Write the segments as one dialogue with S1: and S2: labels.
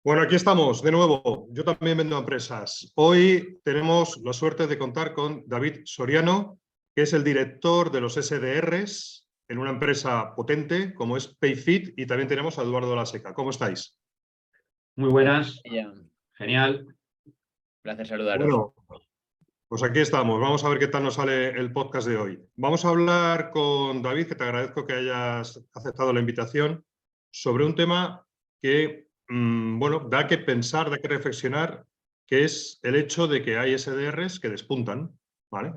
S1: Bueno, aquí estamos de nuevo. Yo también vendo a empresas. Hoy tenemos la suerte de contar con David Soriano, que es el director de los SDRs en una empresa potente como es Payfit, y también tenemos a Eduardo Laseca. ¿Cómo estáis?
S2: Muy buenas,
S3: Ya,
S2: genial.
S3: placer saludaros.
S1: Bueno, pues aquí estamos. Vamos a ver qué tal nos sale el podcast de hoy. Vamos a hablar con David, que te agradezco que hayas aceptado la invitación, sobre un tema que, bueno, da que pensar, da que reflexionar, que es el hecho de que hay SDRs que despuntan, ¿vale?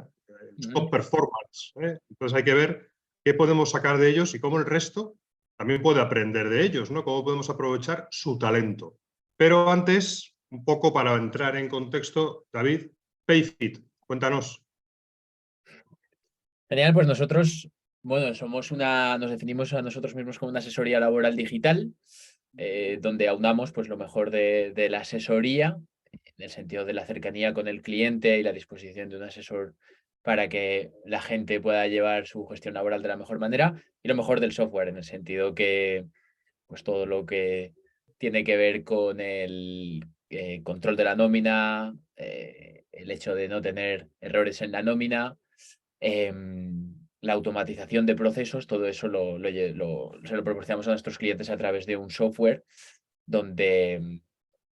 S1: Top performance, ¿eh? Entonces hay que ver qué podemos sacar de ellos y cómo el resto también puede aprender de ellos, ¿no? Cómo podemos aprovechar su talento. Pero antes, un poco para entrar en contexto, David, Payfit, cuéntanos.
S3: Genial, pues nosotros, bueno, nos definimos a nosotros mismos como una asesoría laboral digital, donde aunamos pues lo mejor de la asesoría, en el sentido de la cercanía con el cliente y la disposición de un asesor para que la gente pueda llevar su gestión laboral de la mejor manera, y lo mejor del software, en el sentido que pues todo lo que tiene que ver con el control de la nómina, el hecho de no tener errores en la nómina, la automatización de procesos, todo eso se lo proporcionamos a nuestros clientes a través de un software donde,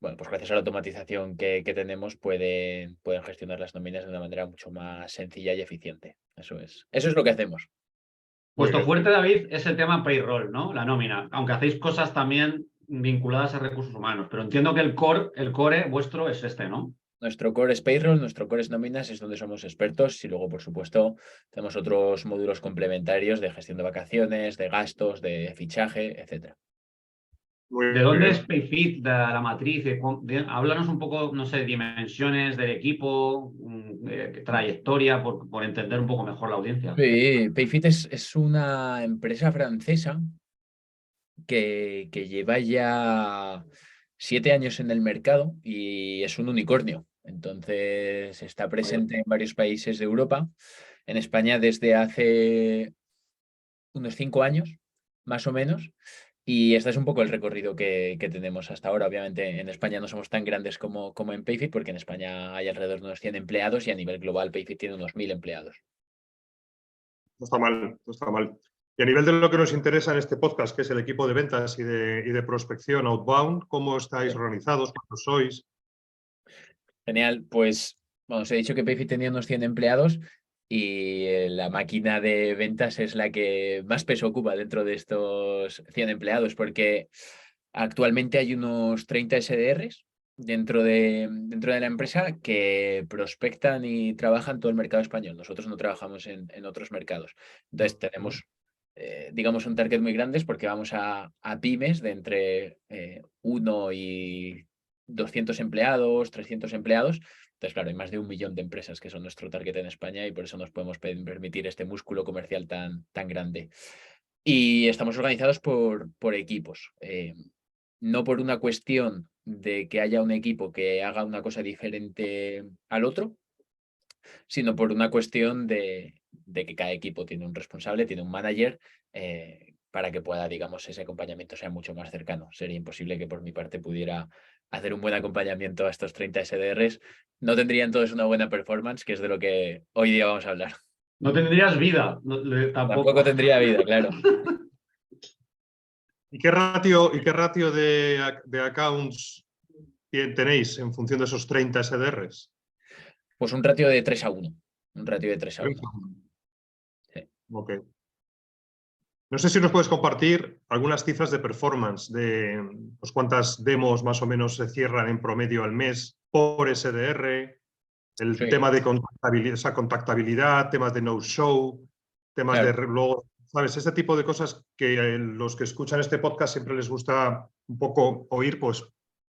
S3: bueno, pues gracias a la automatización que tenemos pueden gestionar las nóminas de una manera mucho más sencilla y eficiente. Eso es lo que hacemos.
S1: Muy
S2: Vuestro
S1: bien.
S2: fuerte, David, es el tema payroll, ¿no? La nómina, aunque hacéis cosas también vinculadas a recursos humanos, pero entiendo que el core vuestro es este, ¿no?
S3: Nuestro core es payroll, nuestro core es nóminas, es donde somos expertos, y luego, por supuesto, tenemos otros módulos complementarios de gestión de vacaciones, de gastos, de fichaje, etc.
S1: Muy
S2: ¿De dónde es
S1: bien.
S2: Payfit, de la matriz? Háblanos un poco, no sé, dimensiones del equipo, trayectoria, por entender un poco mejor la audiencia.
S3: Payfit es una empresa francesa que lleva ya 7 años en el mercado y es un unicornio. Entonces está presente en varios países de Europa, en España desde hace unos 5 años, más o menos. Y este es un poco el recorrido que tenemos hasta ahora. Obviamente en España no somos tan grandes como en Payfit, porque en España hay alrededor de unos 100 empleados y a nivel global Payfit tiene unos 1000 empleados.
S1: No está mal, no está mal. Y a nivel de lo que nos interesa en este podcast, que es el equipo de ventas y de prospección outbound, ¿cómo estáis organizados? ¿Cuántos sois?
S3: Genial, pues bueno, os he dicho que Payfit tenía unos 100 empleados y la máquina de ventas es la que más peso ocupa dentro de estos 100 empleados, porque actualmente hay unos 30 SDRs dentro de la empresa que prospectan y trabajan todo el mercado español. Nosotros no trabajamos en otros mercados. Entonces tenemos, digamos, un target muy grande, porque vamos a pymes de entre 1 y 200 empleados, 300 empleados. Entonces, claro, hay más de 1 millón de empresas que son nuestro target en España, y por eso nos podemos permitir este músculo comercial tan grande. Y estamos organizados por equipos. No por una cuestión de que haya un equipo que haga una cosa diferente al otro, sino por una cuestión de que cada equipo tiene un responsable, tiene un manager, para que pueda, digamos, ese acompañamiento sea mucho más cercano. Sería imposible que por mi parte pudiera hacer un buen acompañamiento a estos 30 SDRs. No tendrían todos una buena performance, que es de lo que hoy día vamos a hablar.
S2: No tendrías vida, tampoco.
S3: Tampoco tendría vida, claro.
S1: Y qué ratio de accounts tenéis en función de esos 30 SDRs?
S3: Pues un ratio de 3 a 1. Un ratio de 3 a 1. Sí.
S1: Ok. No sé si nos puedes compartir algunas cifras de performance, de pues, cuántas demos más o menos se cierran en promedio al mes por SDR, el
S3: Sí,
S1: tema de contactabilidad, esa contactabilidad, temas de no-show, temas de
S3: claro.
S1: luego, ¿sabes? Ese tipo de cosas que los que escuchan este podcast siempre les gusta un poco oír, pues,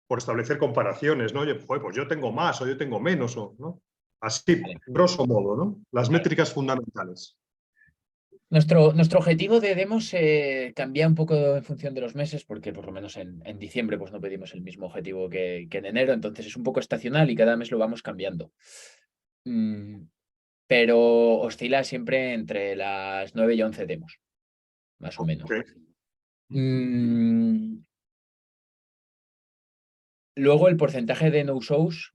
S1: por establecer comparaciones, ¿no? Oye, joder, pues yo tengo más o yo tengo menos, o, ¿no? Así,
S3: Vale,
S1: grosso modo, ¿no? Las
S3: claro.
S1: métricas fundamentales.
S3: Nuestro objetivo de demos cambia un poco en función de los meses, porque por lo menos en diciembre pues no pedimos el mismo objetivo que en enero, entonces es un poco estacional y cada mes lo vamos cambiando. Mm, pero oscila siempre entre las 9 y 11 demos, más o menos.
S1: Ok.
S3: Mm, Luego el porcentaje de no-shows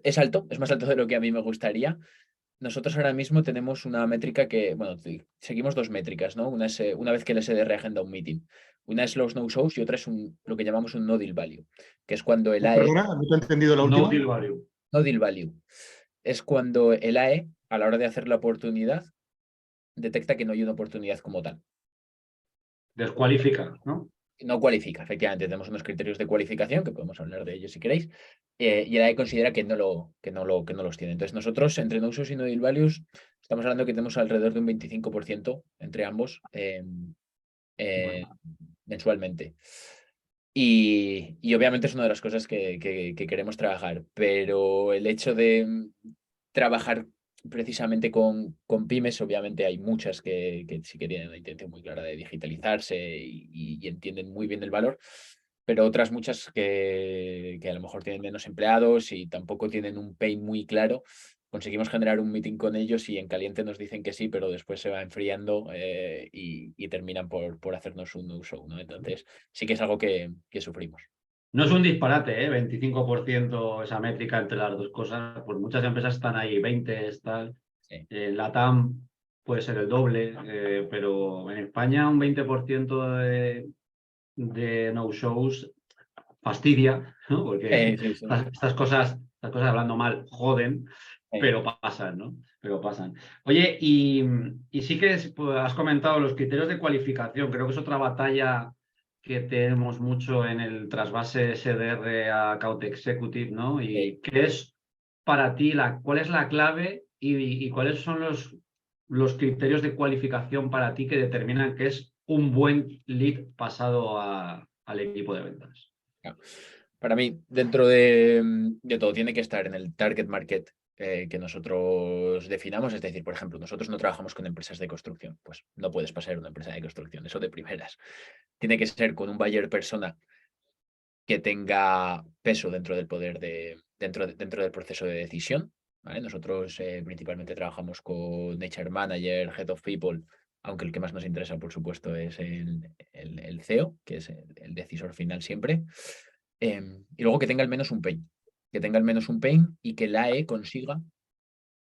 S3: es alto, es más alto de lo que a mí me gustaría. Nosotros ahora mismo tenemos una métrica que, bueno, seguimos dos métricas, ¿no? Una es una vez que el SDR agenda un meeting. Una es los no-shows y otra es lo que llamamos un no deal value, que es cuando el AE,
S1: Perdona, no te he entendido la
S2: No
S1: última.
S2: deal value.
S3: no deal value, es cuando el AE, a la hora de hacer la oportunidad, detecta que no hay una oportunidad como tal.
S2: Descualifica, ¿no?
S3: No cualifica, efectivamente, tenemos unos criterios de cualificación, que podemos hablar de ellos si queréis, y el AE considera que no los tiene. Entonces nosotros, entre no-shows y no deal values, estamos hablando que tenemos alrededor de un 25% entre ambos
S2: Bueno.
S3: mensualmente. Y obviamente es una de las cosas que queremos trabajar, pero el hecho de trabajar precisamente con pymes, obviamente hay muchas que sí que tienen una intención muy clara de digitalizarse y entienden muy bien el valor, pero otras muchas que a lo mejor tienen menos empleados y tampoco tienen un pain muy claro. Conseguimos generar un meeting con ellos y en caliente nos dicen que sí, pero después se va enfriando y terminan por hacernos un no-show, ¿no? Entonces sí que es algo que sufrimos.
S2: No es un disparate, ¿eh? 25% esa métrica entre las dos cosas, pues muchas empresas están ahí, 20, tal.
S3: Sí.
S2: LATAM puede ser el doble, pero en España un 20% de no-shows fastidia, ¿no? Porque
S3: Sí, sí.
S2: estas cosas hablando mal joden, pero pasan, ¿no? Pero pasan. Oye, y sí que pues, has comentado los criterios de cualificación, creo que es otra batalla que tenemos mucho en el trasvase SDR a Account Executive, ¿no? Y qué es para ti, cuál es la clave y cuáles son los criterios de cualificación para ti que determinan que es un buen lead pasado al equipo de ventas.
S3: Para mí, dentro de todo, tiene que estar en el target market que nosotros definamos. Es decir, por ejemplo, nosotros no trabajamos con empresas de construcción, pues no puedes pasar una empresa de construcción, eso de primeras. Tiene que ser con un buyer persona que tenga peso dentro del poder dentro del proceso de decisión. ¿Vale? Nosotros principalmente trabajamos con HR Manager, Head of People, aunque el que más nos interesa, por supuesto, es el CEO, que es el decisor final siempre. Y luego que tenga al menos un pain. Que tenga al menos un pain y que la AE consiga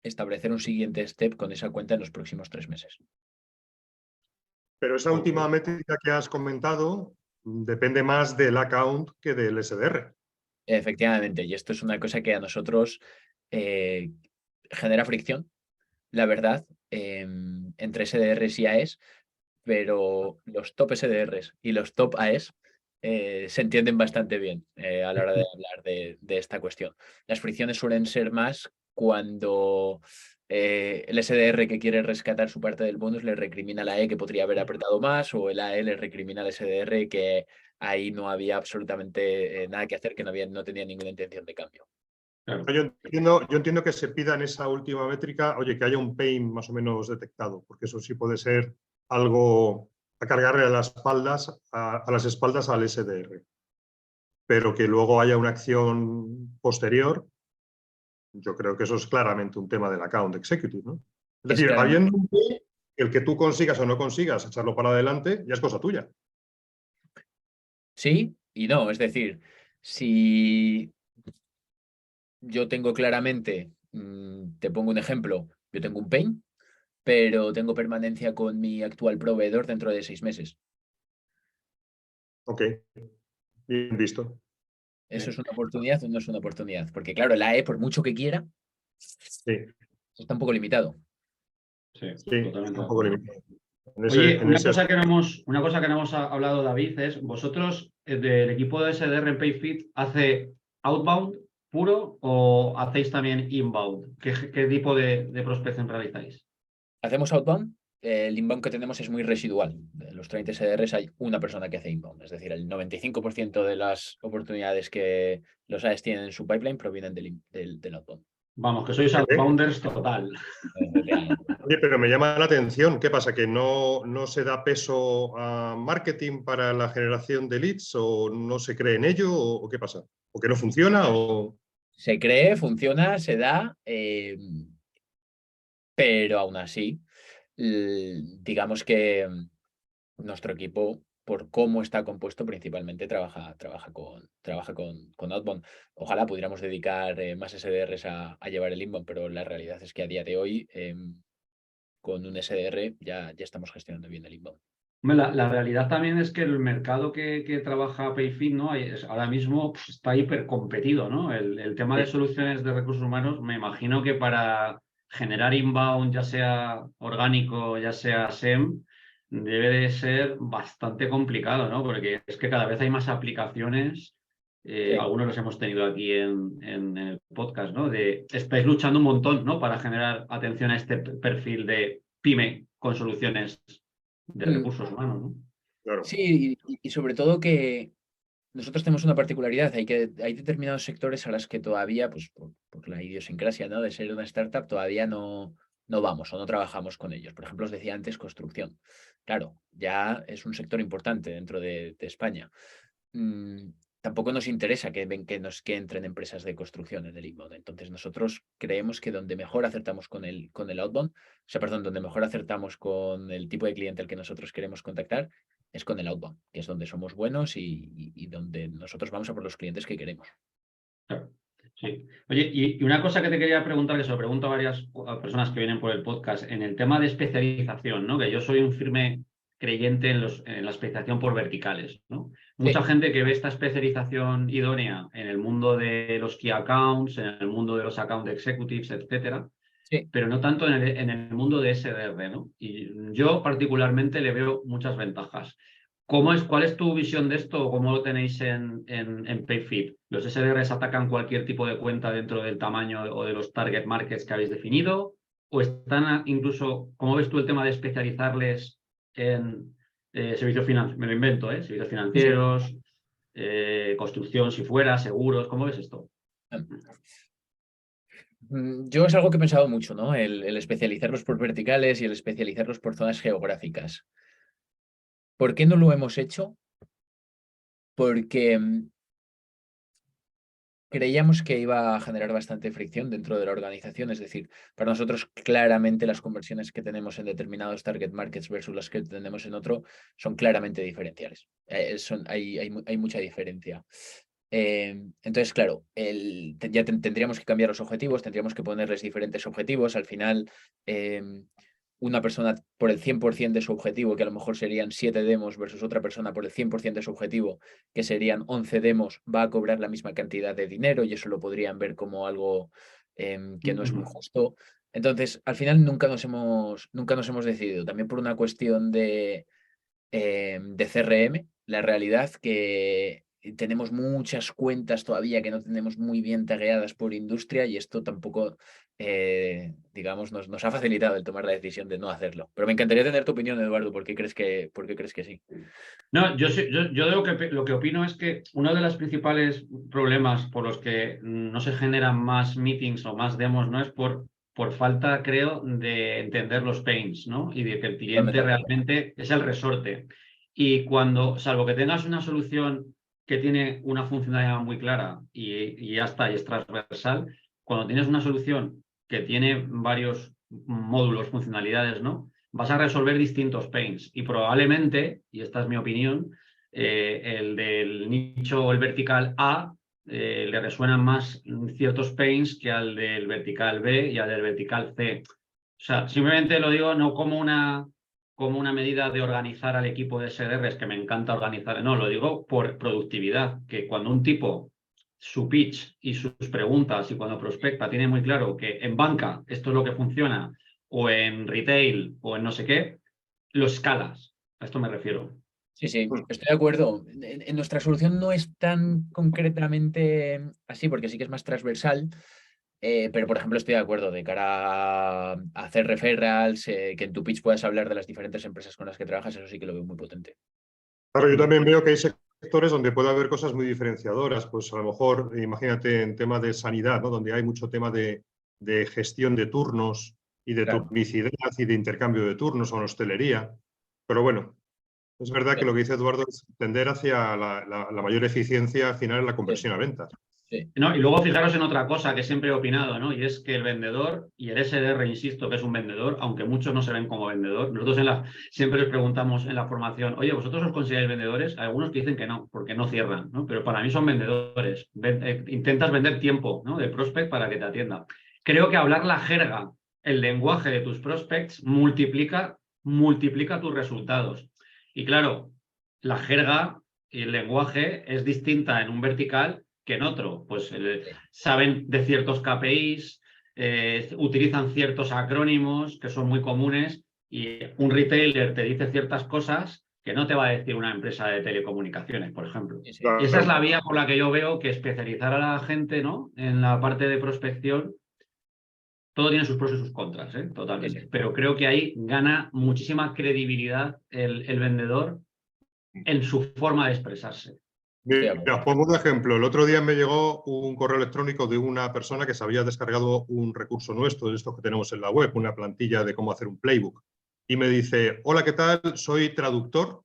S3: establecer un siguiente step con esa cuenta en los próximos 3 meses.
S1: Pero esa última métrica que has comentado depende más del account que del SDR.
S3: Efectivamente, y esto es una cosa que a nosotros genera fricción, la verdad, entre SDRs y AEs, pero los top SDRs y los top AEs se entienden bastante bien a la hora de hablar de esta cuestión. Las fricciones suelen ser más cuando el SDR que quiere rescatar su parte del bonus le recrimina a la AE que podría haber apretado más, o el AE le recrimina al SDR que ahí no había absolutamente nada que hacer, que no tenía ninguna intención de cambio.
S2: Claro.
S1: Yo entiendo que se pida en esa última métrica, oye, que haya un pain más o menos detectado, porque eso sí puede ser algo a cargarle a las espaldas al SDR. Pero que luego haya una acción posterior, yo creo que eso es claramente un tema del account executive, ¿no? Es decir, habiendo un pain, el que tú consigas o no consigas echarlo para adelante, ya es cosa tuya.
S3: Sí y no, es decir, si yo tengo claramente, te pongo un ejemplo, yo tengo un pain, pero tengo permanencia con mi actual proveedor dentro de 6 meses.
S1: Ok, bien visto.
S3: ¿Eso es una oportunidad o no es una oportunidad? Porque claro, el AE, por mucho que quiera,
S1: Sí,
S3: está un poco limitado.
S2: Sí,
S1: sí,
S2: totalmente
S1: un
S2: de
S1: poco
S2: acuerdo.
S1: limitado.
S2: Oye,
S1: En ese
S2: una cosa que no hemos hablado, David, es vosotros del equipo de SDR en PayFit, ¿hace outbound puro o hacéis también inbound? ¿Qué tipo de prospección realizáis?
S3: Hacemos outbound. El inbound que tenemos es muy residual. De los 30 SDRs hay una persona que hace inbound. Es decir, el 95% de las oportunidades que los AEs tienen en su pipeline provienen del outbound.
S2: Vamos, que sois outbounders total.
S1: Oye, pero me llama la atención, ¿qué pasa? ¿Que no se da peso a marketing para la generación de leads o no se cree en ello o qué pasa? ¿O que no funciona o...?
S3: Se cree, funciona, se da, pero aún así, digamos que nuestro equipo por cómo está compuesto, principalmente trabaja con outbound. Ojalá pudiéramos dedicar más SDRs a llevar el inbound, pero la realidad es que a día de hoy, con un SDR ya estamos gestionando bien el inbound.
S2: La realidad también es que el mercado que trabaja Payfit, ¿no? Ahora mismo pues, está hipercompetido, ¿no? El tema de soluciones de recursos humanos, me imagino que para generar inbound, ya sea orgánico, ya sea SEM, debe de ser bastante complicado, ¿no? Porque es que cada vez hay más aplicaciones,
S3: Sí.
S2: algunos los hemos tenido aquí en el podcast, ¿no? Estáis luchando un montón, ¿no? Para generar atención a este perfil de pyme con soluciones de recursos humanos, ¿no?
S1: Claro.
S3: Sí, y sobre todo que nosotros tenemos una particularidad, hay determinados sectores a los que todavía, pues por la idiosincrasia, ¿no? De ser una startup, todavía no vamos o no trabajamos con ellos. Por ejemplo, os decía antes construcción. Claro, ya es un sector importante dentro de España. Tampoco nos interesa que entren empresas de construcción en el inbound. Entonces, nosotros creemos que donde mejor acertamos con el outbound, donde mejor acertamos con el tipo de cliente al que nosotros queremos contactar, es con el outbound, que es donde somos buenos y donde nosotros vamos a por los clientes que queremos.
S2: Claro, sí. Oye, y una cosa que te quería preguntar, que se lo pregunto a varias personas que vienen por el podcast, en el tema de especialización, ¿no? Que yo soy un firme creyente en la especialización por verticales, ¿no? Mucha gente que ve esta especialización idónea en el mundo de los key accounts, en el mundo de los account executives, etcétera,
S3: Sí.
S2: pero no tanto en el mundo de SDR, ¿no? Y yo particularmente le veo muchas ventajas. ¿Cuál es tu visión de esto o cómo lo tenéis en Payfit? ¿Los SDRs atacan cualquier tipo de cuenta dentro del tamaño o de los target markets que habéis definido? ¿O están incluso, cómo ves tú el tema de especializarles en servicios financieros? Me lo invento, ¿eh? Servicios financieros, construcción si fuera, seguros. ¿Cómo ves esto?
S3: Yo es algo que he pensado mucho, ¿no? El especializarlos por verticales y el especializarlos por zonas geográficas. ¿Por qué no lo hemos hecho? Porque creíamos que iba a generar bastante fricción dentro de la organización, es decir, para nosotros claramente las conversiones que tenemos en determinados target markets versus las que tenemos en otro son claramente diferenciales. Hay mucha diferencia. Entonces, claro, tendríamos que cambiar los objetivos, tendríamos que ponerles diferentes objetivos. Al final, una persona por el 100% de su objetivo, que a lo mejor serían 7 demos, versus otra persona por el 100% de su objetivo, que serían 11 demos, va a cobrar la misma cantidad de dinero y eso lo podrían ver como algo que no es muy justo. Entonces, al final nunca nos hemos decidido, también por una cuestión de CRM, la realidad que tenemos muchas cuentas todavía que no tenemos muy bien tagueadas por industria y esto tampoco, digamos, nos ha facilitado el tomar la decisión de no hacerlo. Pero me encantaría tener tu opinión, Eduardo, ¿por qué crees que sí?
S2: No, yo lo que opino es que uno de los principales problemas por los que no se generan más meetings o más demos, ¿no? Es por falta, creo, de entender los pains, ¿no? Y de que el cliente realmente es el resorte. Y salvo que tengas una solución que tiene una funcionalidad muy clara y ya está, y es transversal, cuando tienes una solución que tiene varios módulos, funcionalidades, ¿no? Vas a resolver distintos pains y probablemente, y esta es mi opinión, el del nicho o el vertical A le resuenan más ciertos pains que al del vertical B y al del vertical C. O sea, simplemente lo digo no como una medida de organizar al equipo de SDRs, que me encanta organizar, no, lo digo por productividad, que cuando un tipo su pitch y sus preguntas y cuando prospecta tiene muy claro que en banca esto es lo que funciona o en retail o en no sé qué, lo escalas. A esto me refiero.
S3: Sí, estoy de acuerdo. En nuestra solución no es tan concretamente así, porque sí que es más transversal, pero por ejemplo estoy de acuerdo de cara a hacer referrals, que en tu pitch puedas hablar de las diferentes empresas con las que trabajas, eso sí que lo veo muy potente.
S1: Claro, yo también veo que hay sectores donde puede haber cosas muy diferenciadoras, pues a lo mejor, imagínate en tema de sanidad, ¿no? Donde hay mucho tema de gestión de turnos y de publicidad y de intercambio de turnos o en hostelería. Pero bueno, es verdad que lo que dice Eduardo es tender hacia la mayor eficiencia al final en la conversión a ventas.
S3: Sí.
S2: No, y luego fijaros en otra cosa que siempre he opinado, ¿no? Y es que el vendedor y el SDR, insisto, que es un vendedor, aunque muchos no se ven como vendedor, nosotros siempre les preguntamos en la formación, oye, ¿vosotros os consideráis vendedores? Hay algunos que dicen que no, porque no cierran, ¿no? Pero para mí son vendedores. Intentas vender tiempo, ¿no? De prospect para que te atienda. Creo que hablar la jerga, el lenguaje de tus prospects multiplica tus resultados. Y claro, la jerga y el lenguaje es distinta en un vertical que en otro. Pues saben de ciertos KPIs, utilizan ciertos acrónimos que son muy comunes y un retailer te dice ciertas cosas que no te va a decir una empresa de telecomunicaciones, por ejemplo.
S3: Sí, sí.
S2: Y esa es la vía por la que yo veo que especializar a la gente, ¿no?, en la parte de prospección, todo tiene sus pros y sus contras, totalmente.
S3: Sí, sí.
S2: Pero creo que ahí gana muchísima credibilidad el vendedor en su forma de expresarse.
S1: Mira, pongo un ejemplo. El otro día me llegó un correo electrónico de una persona que se había descargado un recurso nuestro, de estos que tenemos en la web, una plantilla de cómo hacer un playbook. Y me dice, hola, ¿qué tal? Soy traductor.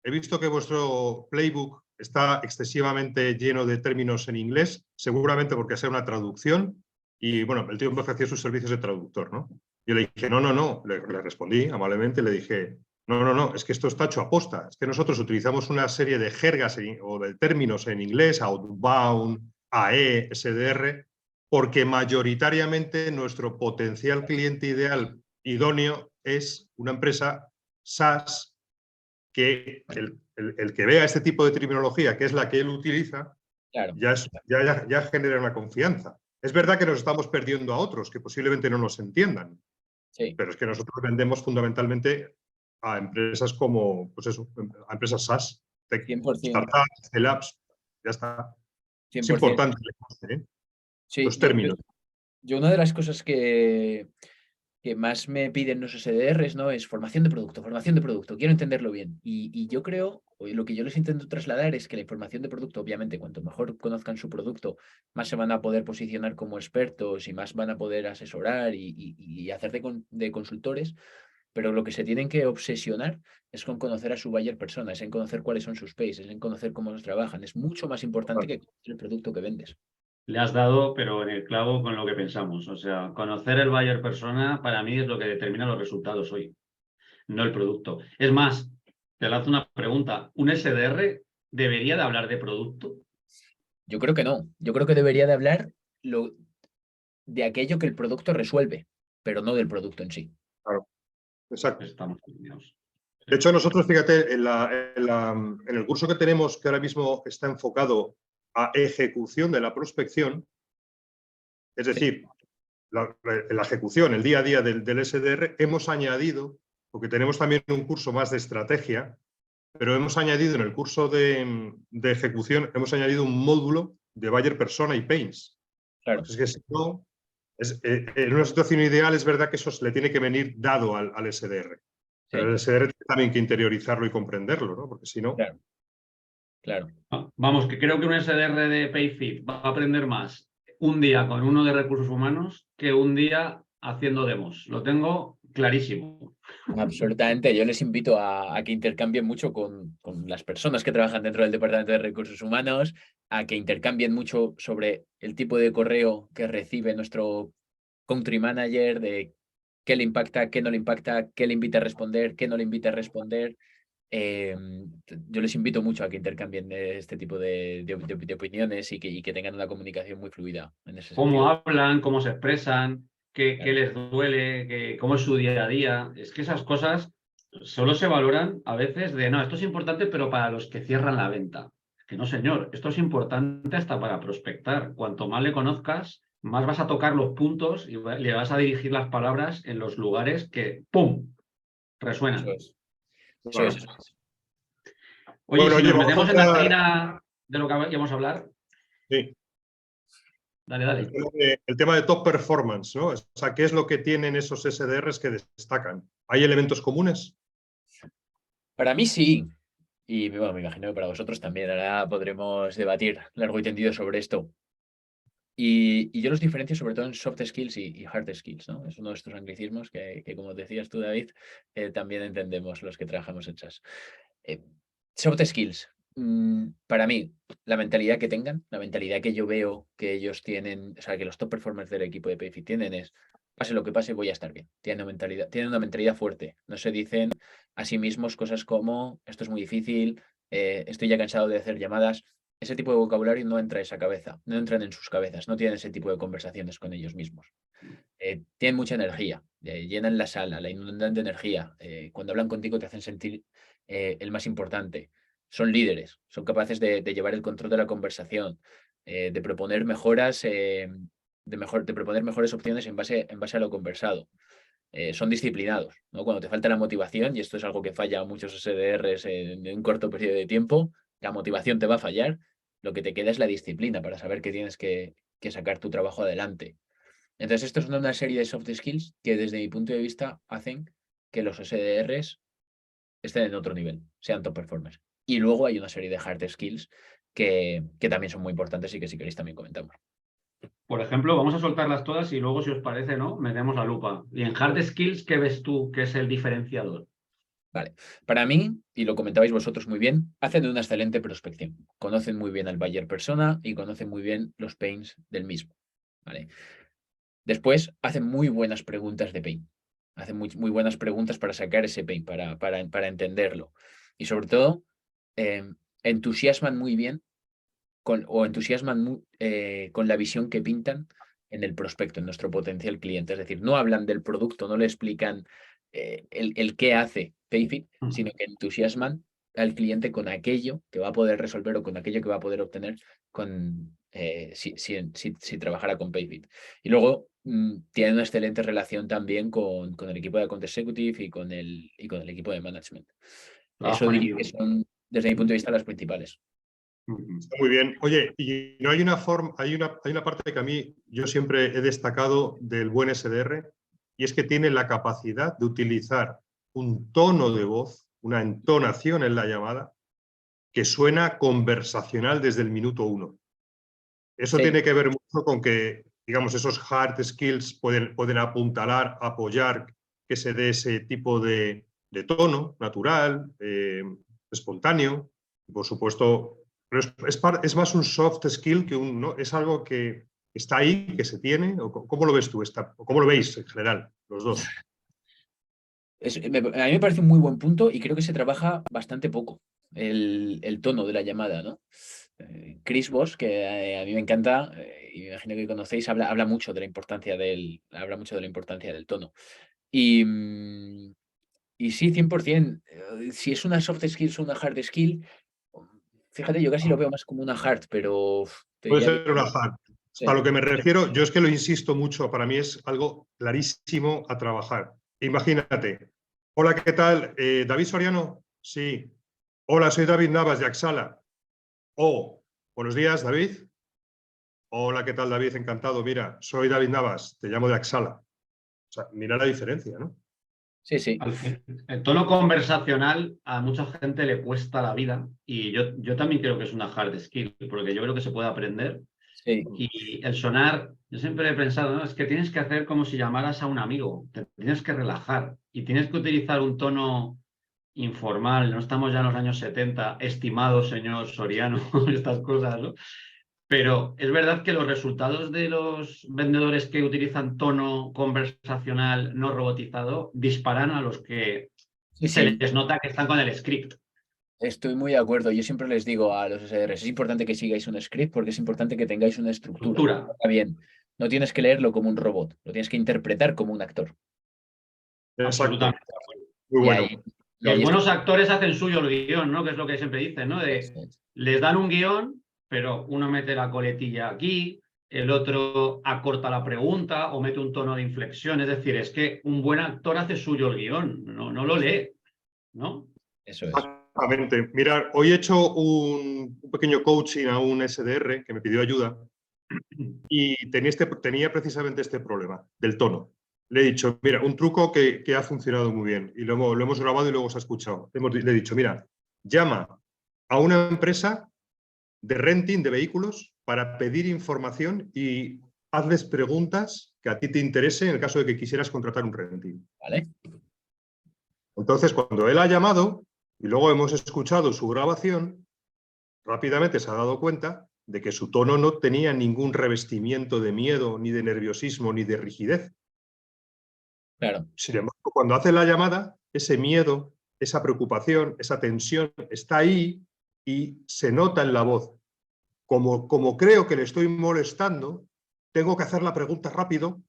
S1: He visto que vuestro playbook está excesivamente lleno de términos en inglés, seguramente porque sea una traducción. Y bueno, el tío me ofreció sus servicios de traductor, ¿no? Yo le dije, no. Le respondí amablemente, le dije, no, es que esto está hecho a posta. Es que nosotros utilizamos una serie de jergas o de términos en inglés, outbound, AE, SDR, porque mayoritariamente nuestro potencial cliente ideal idóneo es una empresa SaaS que el que vea este tipo de terminología, que es la que él utiliza,
S3: Claro.
S1: ya genera una confianza. Es verdad que nos estamos perdiendo a otros que posiblemente no nos entiendan,
S3: Sí.
S1: pero es que nosotros vendemos fundamentalmente a empresas como, pues eso, a empresas SaaS,
S3: 100%.
S1: startups, apps, ya está. Es
S3: 100%.
S1: importante,
S3: Sí,
S1: los términos.
S3: yo una de las cosas que más me piden los SDRs, ¿no?, es formación de producto, quiero entenderlo bien. Y yo creo, o lo que yo les intento trasladar es que la información de producto, obviamente, cuanto mejor conozcan su producto, más se van a poder posicionar como expertos y más van a poder asesorar y hacer de consultores, pero lo que se tienen que obsesionar es con conocer a su buyer persona, es en conocer cuáles son sus paces, es en conocer cómo los trabajan. Es mucho más importante que conocer el producto que vendes.
S2: Le has dado, pero en el clavo con lo que pensamos. O sea, conocer el buyer persona para mí es lo que determina los resultados hoy, no el producto. Es más, te lanzo una pregunta. ¿Un SDR debería de hablar de producto?
S3: Yo creo que no. Yo creo que debería de hablar de aquello que el producto resuelve, pero no del producto en sí.
S1: Claro, exacto.
S2: Estamos alineados.
S1: De hecho, nosotros, fíjate, en el curso que tenemos, que ahora mismo está enfocado a ejecución de la prospección, es decir, la ejecución, el día a día del SDR, hemos añadido, porque tenemos también un curso más de estrategia, pero hemos añadido en el curso de ejecución, hemos añadido un módulo de buyer persona y pains.
S3: Claro.
S1: Es que si no, en una situación ideal es verdad que eso le tiene que venir dado al SDR. Pero el SDR tiene también que interiorizarlo y comprenderlo, ¿no? Porque si no...
S3: Claro.
S2: Vamos, que creo que un SDR de PayFit va a aprender más un día con uno de recursos humanos que un día haciendo demos. Lo tengo clarísimo.
S3: Absolutamente. Yo les invito a que intercambien mucho con las personas que trabajan dentro del Departamento de Recursos Humanos, a que intercambien mucho sobre el tipo de correo que recibe nuestro country manager, de qué le impacta, qué no le impacta, qué le invita a responder, qué no le invita a responder. Yo les invito mucho a que intercambien este tipo de opiniones y que tengan una comunicación muy fluida en ese
S2: Cómo
S3: sentido.
S2: hablan, cómo se expresan, qué les duele, cómo es su día a día. Es que esas cosas solo se valoran a veces de, no, esto es importante, pero para los que cierran la venta. Que no, señor, esto es importante hasta para prospectar. Cuanto más le conozcas, más vas a tocar los puntos y le vas a dirigir las palabras en los lugares que, ¡pum!, resuenan.
S3: Eso
S1: Claro.
S3: es.
S2: Oye,
S1: Bueno,
S2: si nos
S1: vamos
S2: metemos
S1: a
S2: en la
S1: hablar...
S2: harina de lo que íbamos a hablar,
S1: Sí.
S2: dale.
S1: El tema de top performance, ¿no? O sea, ¿qué es lo que tienen esos SDRs que destacan? ¿Hay elementos comunes?
S3: Para mí sí. Y bueno, me imagino que para vosotros también. Ahora podremos debatir largo y tendido sobre esto. Y yo los diferencio sobre todo en soft skills y hard skills, ¿no? Es uno de estos anglicismos que como decías tú, David, también entendemos los que trabajamos en SaaS. Soft skills. para mí, la mentalidad que tengan, la mentalidad que yo veo que ellos tienen, o sea, que los top performers del equipo de Payfit tienen es, pase lo que pase, voy a estar bien. Tienen una mentalidad fuerte. No se dicen a sí mismos cosas como, esto es muy difícil, estoy ya cansado de hacer llamadas. Ese tipo de vocabulario no entra en esa cabeza, no entran en sus cabezas, no tienen ese tipo de conversaciones con ellos mismos. Tienen mucha energía, llenan la sala, la inundan de energía. Cuando hablan contigo te hacen sentir el más importante. Son líderes, son capaces de llevar el control de la conversación, de proponer mejoras, de proponer mejores opciones en base a lo conversado. Son disciplinados, ¿no? Cuando te falta la motivación, y esto es algo que falla a muchos SDRs en un corto periodo de tiempo, la motivación te va a fallar, lo que te queda es la disciplina para saber que tienes que sacar tu trabajo adelante. Entonces, esto son una serie de soft skills que desde mi punto de vista hacen que los SDRs estén en otro nivel, sean top performers. Y luego hay una serie de hard skills que también son muy importantes y que si queréis también comentamos.
S2: Por ejemplo, vamos a soltarlas todas y luego, si os parece, ¿no? Metemos la lupa. Y en hard skills, ¿qué ves tú que es el diferenciador?
S3: Vale. Para mí, y lo comentabais vosotros muy bien, hacen una excelente prospección. Conocen muy bien al buyer persona y conocen muy bien los pains del mismo. ¿Vale? Después, hacen muy buenas preguntas de pain. Hacen muy buenas preguntas para sacar ese pain, para entenderlo. Y sobre todo, entusiasman muy bien con la visión que pintan en el prospecto, en nuestro potencial cliente. Es decir, no hablan del producto, no le explican el qué hace Payfit, sino que entusiasman al cliente con aquello que va a poder resolver o con aquello que va a poder obtener si trabajara con Payfit. Y luego tienen una excelente relación también con el equipo de Account Executive y con el equipo de Management. Eso diría que son, desde mi punto de vista, las principales.
S1: Está muy bien. Oye, y no hay una forma, hay una parte que a mí yo siempre he destacado del buen SDR, y es que tiene la capacidad de utilizar un tono de voz, una entonación en la llamada, que suena conversacional desde el minuto 1. Eso tiene que ver mucho con que, digamos, esos hard skills pueden apuntalar, apoyar que se dé ese tipo de tono natural, espontáneo. Por supuesto, pero es más un soft skill que ¿no? Es algo que está ahí, que se tiene. ¿Cómo lo ves tú? ¿Cómo lo veis en general, los dos?
S3: A mí me parece un muy buen punto y creo que se trabaja bastante poco el tono de la llamada, ¿no? Chris Voss, que a mí me encanta, y me imagino que conocéis, habla mucho de la importancia del tono. Y sí, 100%, si es una soft skill o una hard skill, fíjate, yo casi lo veo más como una hard, pero te
S1: Puede
S3: diría
S1: ser una hard.
S3: sí.
S1: A lo que me refiero, yo es que lo insisto mucho, para mí es algo clarísimo a trabajar. Imagínate, hola, ¿qué tal? ¿David Soriano? Sí. Hola, soy David Navas de Axala. Buenos días, David. Hola, ¿qué tal, David? Encantado. Mira, soy David Navas, te llamo de Axala. O sea, mira la diferencia, ¿no?
S3: Sí, sí.
S2: El tono conversacional a mucha gente le cuesta la vida y yo también creo que es una hard skill, porque yo creo que se puede aprender.
S3: Sí.
S2: Y el sonar, yo siempre he pensado, ¿no? Es que tienes que hacer como si llamaras a un amigo, te tienes que relajar y tienes que utilizar un tono informal, no estamos ya en los años 70, estimado señor Soriano, estas cosas, ¿no? Pero es verdad que los resultados de los vendedores que utilizan tono conversacional no robotizado disparan a los que se les nota que están con el script.
S3: Estoy muy de acuerdo. Yo siempre les digo a los SDRs, es importante que sigáis un script porque es importante que tengáis una estructura. Está bien, no tienes que leerlo como un robot, lo tienes que interpretar como un actor.
S1: Exacto. Muy bueno.
S2: Los buenos actores hacen suyo el guión, ¿no? Que es lo que siempre dicen, ¿no? Les dan un guión, pero uno mete la coletilla aquí, el otro acorta la pregunta o mete un tono de inflexión. Es decir, es que un buen actor hace suyo el guión, no lo lee, ¿no?
S3: Eso es.
S1: Exactamente. Mira, hoy he hecho un pequeño coaching a un SDR que me pidió ayuda y tenía precisamente este problema del tono. Le he dicho, mira, un truco que ha funcionado muy bien y lo hemos grabado y luego se ha escuchado. Le he dicho, mira, llama a una empresa de renting de vehículos para pedir información y hazles preguntas que a ti te interesen en el caso de que quisieras contratar un renting.
S3: ¿Vale?
S1: Entonces, cuando él ha llamado y luego hemos escuchado su grabación, rápidamente se ha dado cuenta de que su tono no tenía ningún revestimiento de miedo, ni de nerviosismo, ni de rigidez.
S3: Claro.
S1: Sin embargo, cuando hace la llamada, ese miedo, esa preocupación, esa tensión está ahí y se nota en la voz. Como creo que le estoy molestando, tengo que hacer la pregunta rápido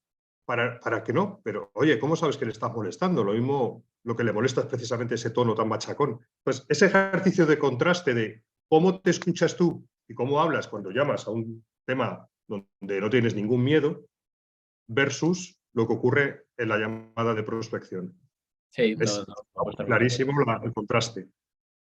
S1: para que no. Pero, oye, ¿cómo sabes que le estás molestando? Lo mismo, lo que le molesta es precisamente ese tono tan machacón. Pues ese ejercicio de contraste de cómo te escuchas tú y cómo hablas cuando llamas a un tema donde no tienes ningún miedo versus lo que ocurre en la llamada de prospección.
S3: Sí,
S1: Es
S3: pues
S1: clarísimo el contraste.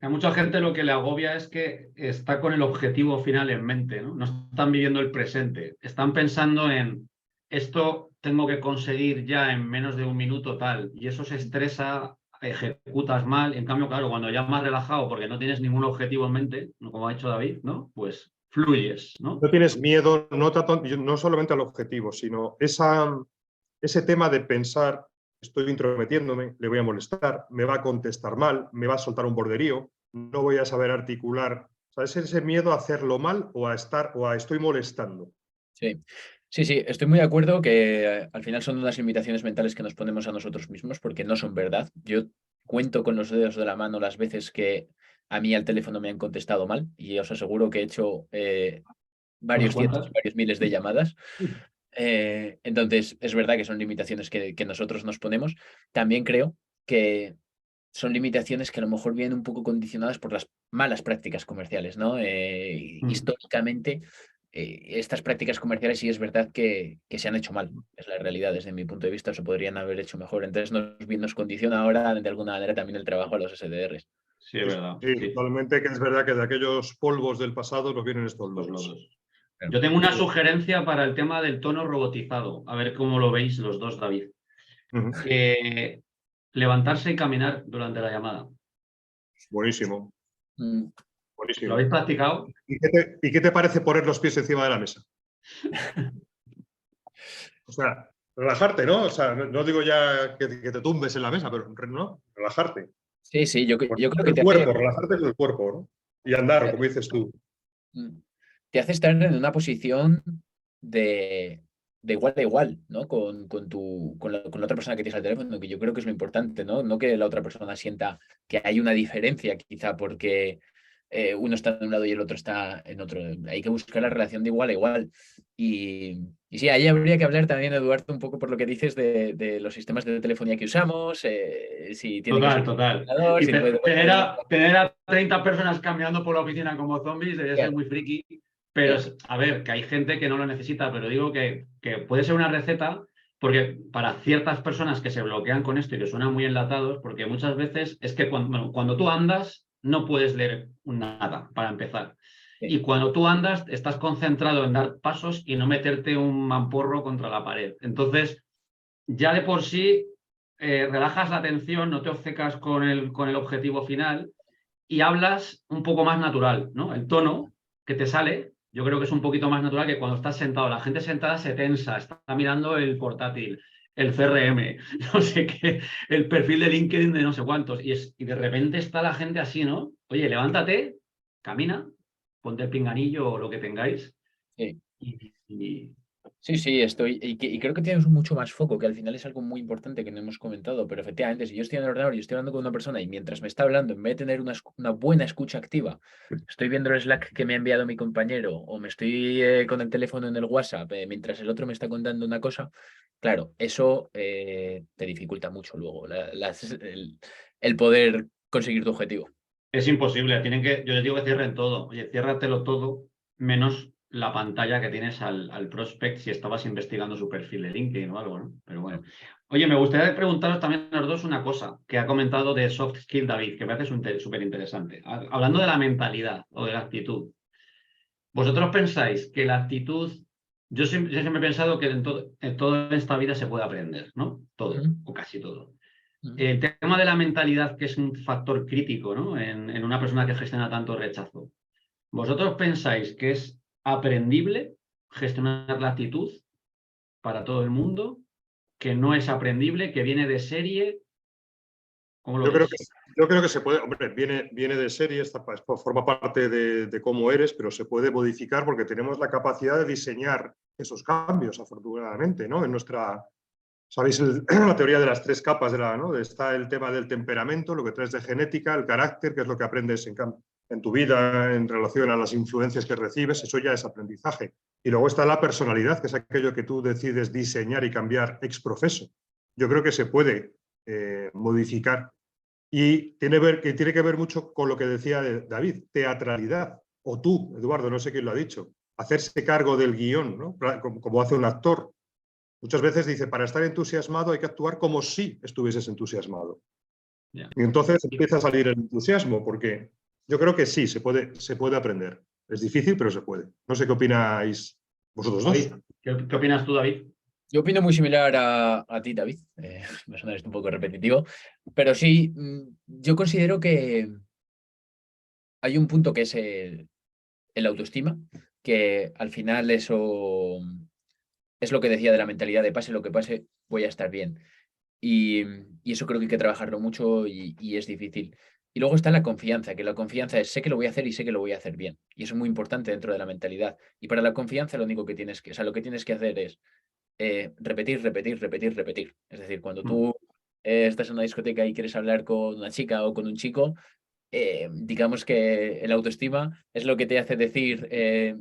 S2: A mucha gente lo que le agobia es que está con el objetivo final en mente, ¿no? No están viviendo el presente. Están pensando en esto tengo que conseguir ya en menos de un minuto tal. Y eso se estresa, ejecutas mal. En cambio, claro, cuando ya más relajado porque no tienes ningún objetivo en mente, como ha dicho David, ¿no? Pues fluyes, ¿no?
S1: No tienes miedo, no solamente al objetivo, sino ese tema de pensar, estoy intrometiéndome, le voy a molestar, me va a contestar mal, me va a soltar un borderío, no voy a saber articular. ¿Sabes? Ese miedo a hacerlo mal o a estoy molestando.
S3: Sí. Sí, sí, estoy muy de acuerdo que al final son unas limitaciones mentales que nos ponemos a nosotros mismos porque no son verdad. Yo cuento con los dedos de la mano las veces que a mí al teléfono me han contestado mal y os aseguro que he hecho
S2: Unas
S3: varios cientos y
S2: cuantas.
S3: varios miles de llamadas. Entonces, es verdad que son limitaciones que nosotros nos ponemos. También creo que son limitaciones que a lo mejor vienen un poco condicionadas por las malas prácticas comerciales, ¿no? Históricamente, estas prácticas comerciales sí es verdad que se han hecho mal, es la realidad, desde mi punto de vista se podrían haber hecho mejor. Entonces nos condiciona ahora de alguna manera también el trabajo a los SDRs.
S2: Sí, es verdad.
S1: Sí,
S2: Sí.
S1: totalmente, que es verdad que de aquellos polvos del pasado nos vienen estos
S2: Los
S1: lodos.
S2: lodos. Yo tengo una sugerencia para el tema del tono robotizado. A ver cómo lo veis los dos, David. Levantarse y caminar durante la llamada.
S1: Buenísimo,
S3: Mm.
S2: ¿Lo
S1: buenísimo.
S2: habéis practicado?
S1: ¿Y qué te parece poner los pies encima de la mesa? O sea, relajarte, ¿no? O sea, no digo ya que te tumbes en la mesa, pero no, relajarte.
S3: Sí, sí, yo creo que
S1: El cuerpo, relajarte con el cuerpo, ¿no? Y andar, como dices tú.
S3: te hace estar en una posición de igual a igual, ¿no? Con la otra persona que tienes al teléfono, que yo creo que es lo importante, ¿no? No que la otra persona sienta que hay una diferencia, quizá porque uno está en un lado y el otro está en otro. Hay que buscar la relación de igual a igual. Y sí, ahí habría que hablar también, Eduardo, un poco por lo que dices de los sistemas de telefonía que usamos, si tiene que ser
S2: Total.
S3: un
S2: Y
S3: si puede
S2: tener a 30 personas caminando por la oficina como zombies debe ser muy friki. Pero, a ver, que hay gente que no lo necesita, pero digo que puede ser una receta, porque para ciertas personas que se bloquean con esto y que suenan muy enlatados, porque muchas veces es que cuando tú andas no puedes leer nada, para empezar. Y cuando tú andas estás concentrado en dar pasos y no meterte un mamporro contra la pared. Entonces, ya de por sí relajas la atención, no te obcecas con el objetivo final y hablas un poco más natural, ¿no? El tono que te sale, yo creo que es un poquito más natural que cuando estás sentado. La gente sentada se tensa, está mirando el portátil, el CRM, no sé qué, el perfil de LinkedIn de no sé cuántos. Y de repente está la gente así, ¿no? Oye, levántate, camina, ponte el pinganillo o lo que tengáis.
S3: Sí.
S2: Y
S3: Sí, estoy. Y creo que tienes mucho más foco, que al final es algo muy importante que no hemos comentado. Pero efectivamente, si yo estoy en el ordenador y estoy hablando con una persona y mientras me está hablando, en vez de tener una buena escucha activa, estoy viendo el Slack que me ha enviado mi compañero o me estoy con el teléfono en el WhatsApp mientras el otro me está contando una cosa, claro, eso te dificulta mucho luego el poder conseguir tu objetivo.
S2: es imposible, yo les digo que cierren todo. Oye, ciérratelo todo, menos la pantalla que tienes al prospect si estabas investigando su perfil de LinkedIn o algo, ¿no? Pero bueno. Oye, me gustaría preguntaros también a los dos una cosa que ha comentado de soft skill David, que me parece súper interesante. Hablando de la mentalidad o de la actitud, ¿vosotros pensáis que la actitud... Yo siempre he pensado que en toda esta vida se puede aprender, ¿no? Todo, o casi todo. El tema de la mentalidad, que es un factor crítico, ¿no? En una persona que gestiona tanto rechazo. ¿Vosotros pensáis que es aprendible gestionar la actitud para todo el mundo? ¿Que no es aprendible, que viene de serie? ¿Cómo lo
S1: Yo creo
S2: ves?
S1: yo creo que se puede, hombre, viene de serie, forma parte de cómo eres, pero se puede modificar porque tenemos la capacidad de diseñar esos cambios, afortunadamente, ¿no? ¿Sabéis la teoría de las 3 capas ¿no? Está el tema del temperamento, lo que traes de genética, el carácter, que es lo que aprendes en tu vida en relación a las influencias que recibes, eso ya es aprendizaje. Y luego está la personalidad, que es aquello que tú decides diseñar y cambiar ex profeso. Yo creo que se puede modificar. Y tiene que ver mucho con lo que decía David, teatralidad. O tú, Eduardo, no sé quién lo ha dicho, hacerse cargo del guión, ¿no? Como hace un actor. Muchas veces dice, para estar entusiasmado hay que actuar como si estuvieses entusiasmado.
S2: Yeah.
S1: Y entonces empieza a salir el entusiasmo, porque yo creo que sí, se puede aprender. Es difícil, pero se puede. No sé qué opináis vosotros dos.
S2: ¿Qué opinas tú, David?
S3: Yo opino muy similar a ti, David. Me suena esto un poco repetitivo, pero sí, yo considero que hay un punto que es el autoestima, que al final eso es lo que decía de la mentalidad de pase lo que pase, voy a estar bien. Y eso creo que hay que trabajarlo mucho y es difícil. Y luego está la confianza, que la confianza es sé que lo voy a hacer y sé que lo voy a hacer bien. Y eso es muy importante dentro de la mentalidad. Y para la confianza lo único que tienes que, o sea, lo que tienes que hacer es repetir, repetir, repetir, repetir. Es decir, cuando tú estás en una discoteca y quieres hablar con una chica o con un chico, digamos que el autoestima es lo que te hace decir,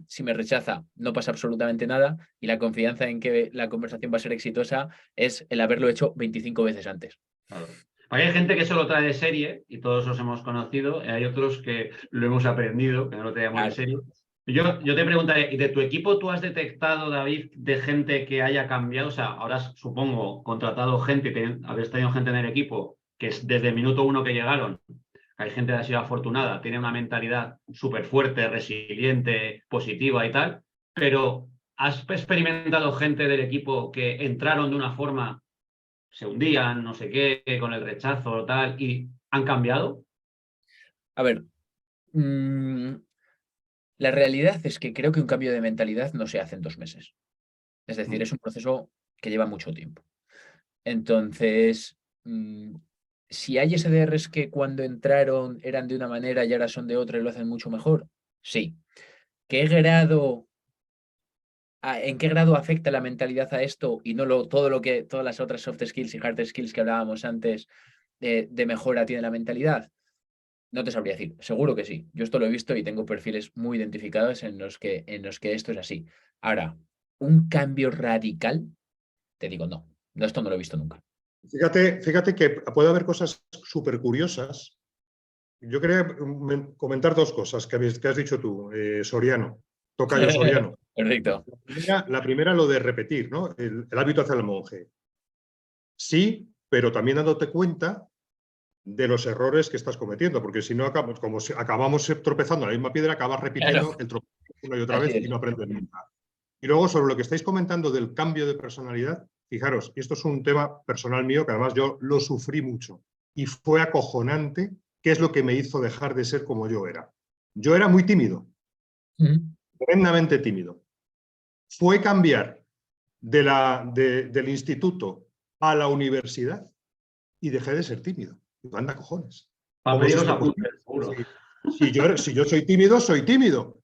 S3: si me rechaza, no pasa absolutamente nada, y la confianza en que la conversación va a ser exitosa es el haberlo hecho 25 veces antes.
S2: Claro. Hay gente que eso lo trae de serie y todos los hemos conocido, y hay otros que lo hemos aprendido, que no lo teníamos de serie. Yo te preguntaré, ¿y de tu equipo tú has detectado, David, de gente que haya cambiado? O sea, ahora supongo contratado gente, habéis tenido gente en el equipo que es desde el minuto 1 que llegaron. Hay gente que ha sido afortunada, tiene una mentalidad súper fuerte, resiliente, positiva y tal, pero ¿has experimentado gente del equipo que entraron de una forma, se hundían, no sé qué, con el rechazo tal, y han cambiado?
S3: A ver, la realidad es que creo que un cambio de mentalidad no se hace en 2 meses. Es decir, es un proceso que lleva mucho tiempo. Entonces, si hay SDRs que cuando entraron eran de una manera y ahora son de otra y lo hacen mucho mejor, sí. ¿En qué grado afecta la mentalidad a esto y no todas las otras soft skills y hard skills que hablábamos antes de mejora tiene la mentalidad? No te sabría decir, seguro que sí. Yo esto lo he visto y tengo perfiles muy identificados en los que esto es así. Ahora, un cambio radical, te digo, no, esto no lo he visto nunca.
S1: Fíjate que puede haber cosas súper curiosas. Yo quería comentar 2 cosas que has dicho tú, Soriano, tocayo Soriano.
S3: Perfecto.
S1: La primera, lo de repetir, ¿no? El hábito hacia el monje. Sí, pero también dándote cuenta de los errores que estás cometiendo, porque si no, acabamos tropezando en la misma piedra, acabas repitiendo el tropiezo una y otra vez y no aprendes nunca. Y luego, sobre lo que estáis comentando del cambio de personalidad, fijaros, y esto es un tema personal mío que además yo lo sufrí mucho y fue acojonante, qué es lo que me hizo dejar de ser como yo era. Yo era muy tímido, tremendamente tímido. Fue cambiar del instituto a la universidad y dejé de ser tímido. Anda, cojones.
S2: Para pedir los apuntes, seguro.
S1: Si yo soy tímido, soy tímido.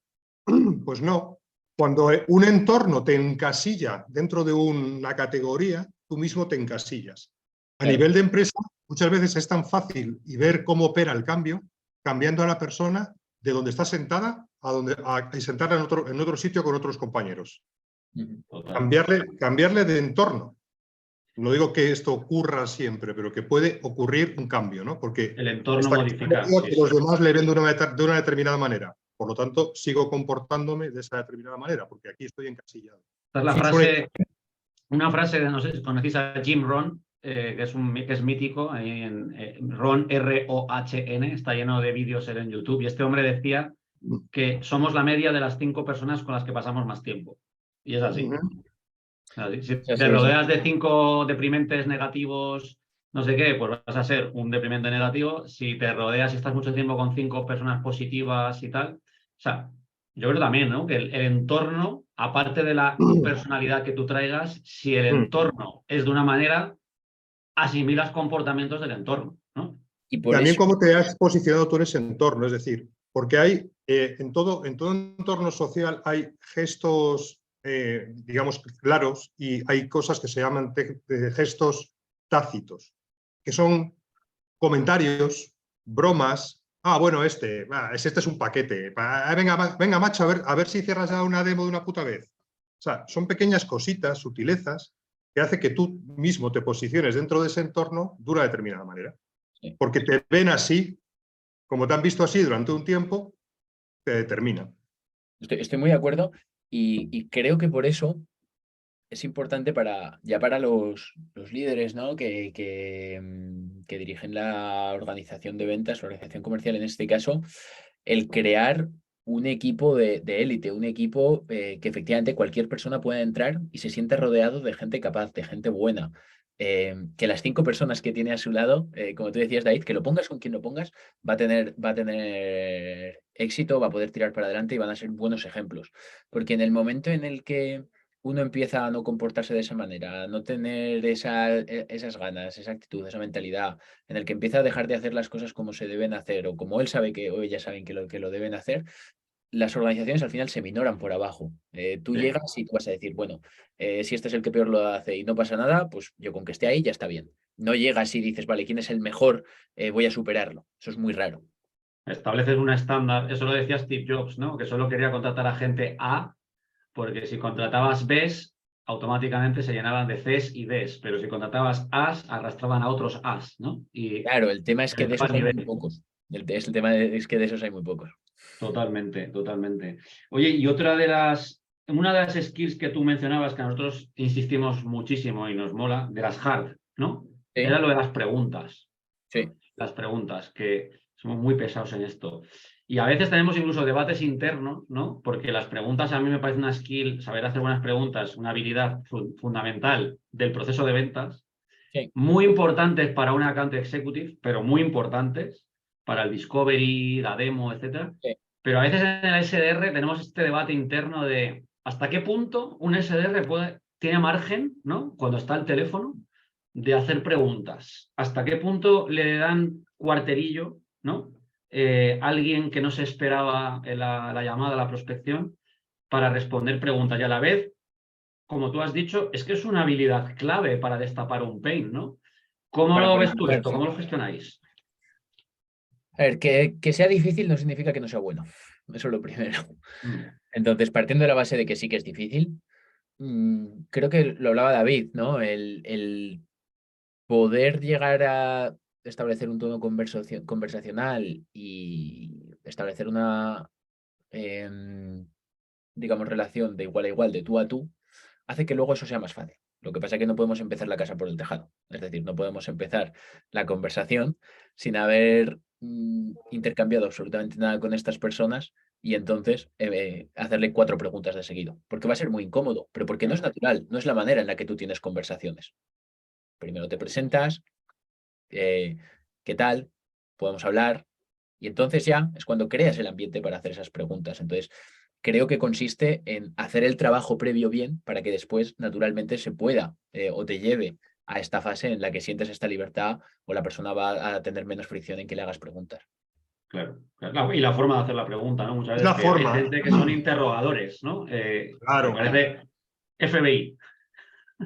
S1: Pues no. Cuando un entorno te encasilla dentro de una categoría, tú mismo te encasillas. A nivel de empresa, muchas veces es tan fácil y ver cómo opera el cambio, cambiando a la persona de donde está sentada a sentarla en otro sitio con otros compañeros. Cambiarle de entorno. No digo que esto ocurra siempre, pero que puede ocurrir un cambio, ¿no? Porque
S2: el entorno modifica.
S1: Que los demás le ven de una determinada manera. Por lo tanto, sigo comportándome de esa determinada manera, porque aquí estoy encasillado.
S2: Esta es la frase, una frase de, no sé si conocéis a Jim Rohn, que es mítico, Rohn, R-O-H-N, está lleno de vídeos en YouTube, y este hombre decía que somos la media de las 5 personas con las que pasamos más tiempo. Y es así. Si te rodeas de 5 deprimentes negativos, no sé qué, pues vas a ser un deprimente negativo. Si te rodeas y estás mucho tiempo con 5 personas positivas y tal. O sea, yo creo también, ¿no? Que el entorno, aparte de la personalidad que tú traigas, si el entorno es de una manera, asimilas comportamientos del entorno, ¿no?
S3: Y por
S1: también
S3: eso,
S1: cómo te has posicionado tú en ese entorno, es decir, porque hay en todo entorno social hay gestos, digamos, claros y hay cosas que se llaman gestos tácitos, que son comentarios, bromas. Ah, bueno, este es un paquete. Venga, macho, a ver si cierras ya una demo de una puta vez. O sea, son pequeñas cositas, sutilezas, que hace que tú mismo te posiciones dentro de ese entorno de una determinada manera.
S3: sí,
S1: Porque te ven así, como te han visto así durante un tiempo, te determinan.
S3: estoy muy de acuerdo y creo que por eso es importante para los líderes, ¿no? Que dirigen la organización de ventas, la organización comercial en este caso, el crear un equipo de élite, un equipo que efectivamente cualquier persona pueda entrar y se siente rodeado de gente capaz, de gente buena. Que las 5 personas que tiene a su lado, como tú decías, David, que lo pongas con quien lo pongas, va a tener éxito, va a poder tirar para adelante y van a ser buenos ejemplos. Porque en el momento en el que uno empieza a no comportarse de esa manera, a no tener esas ganas, esa actitud, esa mentalidad, en el que empieza a dejar de hacer las cosas como se deben hacer o como él sabe que o ellas saben que lo deben hacer, las organizaciones al final se minoran por abajo. Tú
S2: Sí.
S3: llegas y tú vas a decir, bueno, si este es el que peor lo hace y no pasa nada, pues yo con que esté ahí ya está bien. No llegas y dices, vale, ¿quién es el mejor? Voy a superarlo. Eso es muy raro.
S2: Estableces un estándar, eso lo decía Steve Jobs, ¿no? Que solo quería contratar a gente A, porque si contratabas Bs, automáticamente se llenaban de Cs y Ds, pero si contratabas As, arrastraban a otros As, ¿no? Y
S3: Claro, el tema es que de
S2: el
S3: esos hay muy
S2: nivel.
S3: pocos. El tema es que de esos hay muy pocos.
S2: Totalmente, totalmente. Oye, y una de las skills que tú mencionabas, que a nosotros insistimos muchísimo y nos mola, de las hard, ¿no?
S3: Sí,
S2: Era lo de las preguntas.
S3: sí.
S2: Las preguntas, que somos muy pesados en esto. Y a veces tenemos incluso debates internos, ¿no? Porque las preguntas a mí me parece una skill, saber hacer buenas preguntas, una habilidad fundamental del proceso de ventas,
S3: Sí.
S2: muy importantes para un account executive, pero muy importantes para el discovery, la demo, etcétera.
S3: Sí.
S2: Pero a veces en el SDR tenemos este debate interno de hasta qué punto un SDR tiene margen, ¿no? Cuando está al teléfono, de hacer preguntas. Hasta qué punto le dan cuarterillo, ¿no? Alguien que no se esperaba la llamada, la prospección, para responder preguntas. Y a la vez, como tú has dicho, es que es una habilidad clave para destapar un pain, ¿no? ¿Cómo
S3: Para
S2: lo
S3: poner
S2: ves tú
S3: claro,
S2: esto?
S3: sí.
S2: ¿Cómo lo gestionáis?
S3: A ver, que sea difícil no significa que no sea bueno. Eso es lo primero.
S2: Mm.
S3: Entonces, partiendo de la base de que sí que es difícil, creo que lo hablaba David, ¿no? El poder llegar a establecer un tono conversacional y establecer una, digamos, relación de igual a igual, de tú a tú, hace que luego eso sea más fácil. Lo que pasa es que no podemos empezar la casa por el tejado. Es decir, no podemos empezar la conversación sin haber intercambiado absolutamente nada con estas personas y entonces hacerle 4 preguntas de seguido. Porque va a ser muy incómodo, pero porque no es natural, no es la manera en la que tú tienes conversaciones. Primero te presentas, eh, ¿qué tal? Podemos hablar. Y entonces ya es cuando creas el ambiente para hacer esas preguntas. Entonces, creo que consiste en hacer el trabajo previo bien para que después, naturalmente, se pueda o te lleve a esta fase en la que sientes esta libertad o la persona va a tener menos fricción en que le hagas preguntas.
S2: Claro, claro. Y la forma de hacer la pregunta, ¿no? Muchas
S1: Es
S2: veces
S1: la
S2: que hay
S1: forma,
S2: gente que son interrogadores, ¿no? Que
S1: claro,
S2: parece FBI.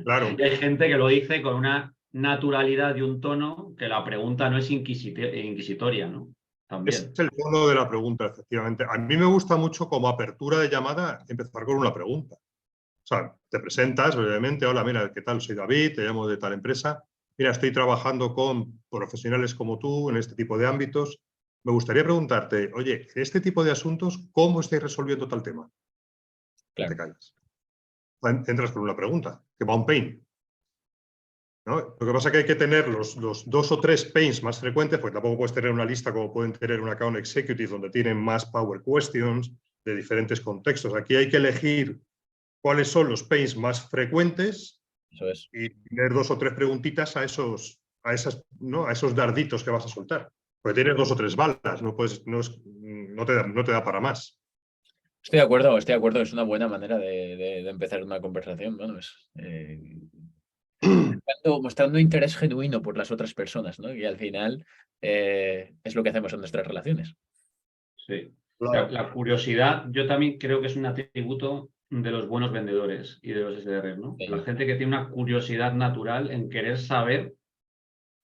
S1: claro.
S2: Y hay gente que lo dice con una naturalidad y un tono que la pregunta no es inquisitoria, ¿no?
S1: Es
S2: También.
S1: el fondo de la pregunta, efectivamente. A mí me gusta mucho como apertura de llamada empezar con una pregunta. O sea, te presentas brevemente, hola, mira, ¿qué tal? Soy David, te llamo de tal empresa. Mira, estoy trabajando con profesionales como tú en este tipo de ámbitos. Me gustaría preguntarte, oye, en este tipo de asuntos, ¿cómo estáis resolviendo tal tema? Y te
S3: Claro.
S1: callas. Entras con una pregunta, que va un pain, ¿no? Lo que pasa es que hay que tener los 2 o 3 pains más frecuentes, pues tampoco puedes tener una lista como pueden tener un account executive donde tienen más power questions de diferentes contextos. Aquí hay que elegir cuáles son los pains más frecuentes
S3: Eso es.
S1: y tener 2 o 3 preguntitas ¿no? A esos darditos que vas a soltar. Porque tienes 2 o 3 balas, no te da para más.
S3: Estoy de acuerdo, estoy de acuerdo. Es una buena manera de empezar una conversación. Bueno, mostrando interés genuino por las otras personas, ¿no? Y al final es lo que hacemos en nuestras relaciones.
S2: Sí.
S1: Claro.
S2: La curiosidad, yo también creo que es un atributo de los buenos vendedores y de los SDRs, ¿no? La
S3: Sí,
S2: gente que tiene una curiosidad natural en querer saber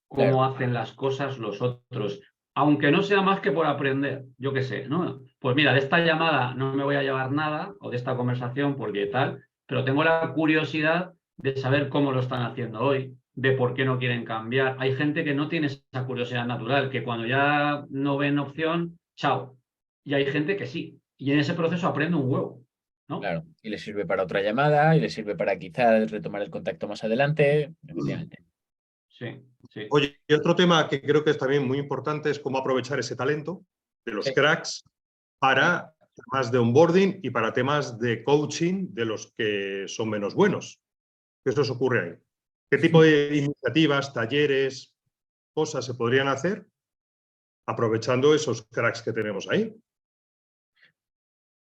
S3: claro,
S2: cómo hacen las cosas los otros, aunque no sea más que por aprender, yo qué sé, ¿no? Pues mira, de esta llamada no me voy a llevar nada, o de esta conversación, porque tal, pero tengo la curiosidad de saber cómo lo están haciendo hoy, de por qué no quieren cambiar. Hay gente que no tiene esa curiosidad natural, que cuando ya no ven opción, chao. Y hay gente que sí, y en ese proceso aprende un huevo, ¿no?
S3: claro. Y le sirve para otra llamada, y le sirve para quizás retomar el contacto más adelante, efectivamente.
S2: Sí, sí.
S1: Oye, y otro tema que creo que es también muy importante es cómo aprovechar ese talento de los
S3: Sí.
S1: cracks para temas de onboarding y para temas de coaching de los que son menos buenos. ¿Qué se os ocurre ahí? ¿Qué tipo de iniciativas, talleres, cosas se podrían hacer aprovechando esos cracks que tenemos ahí?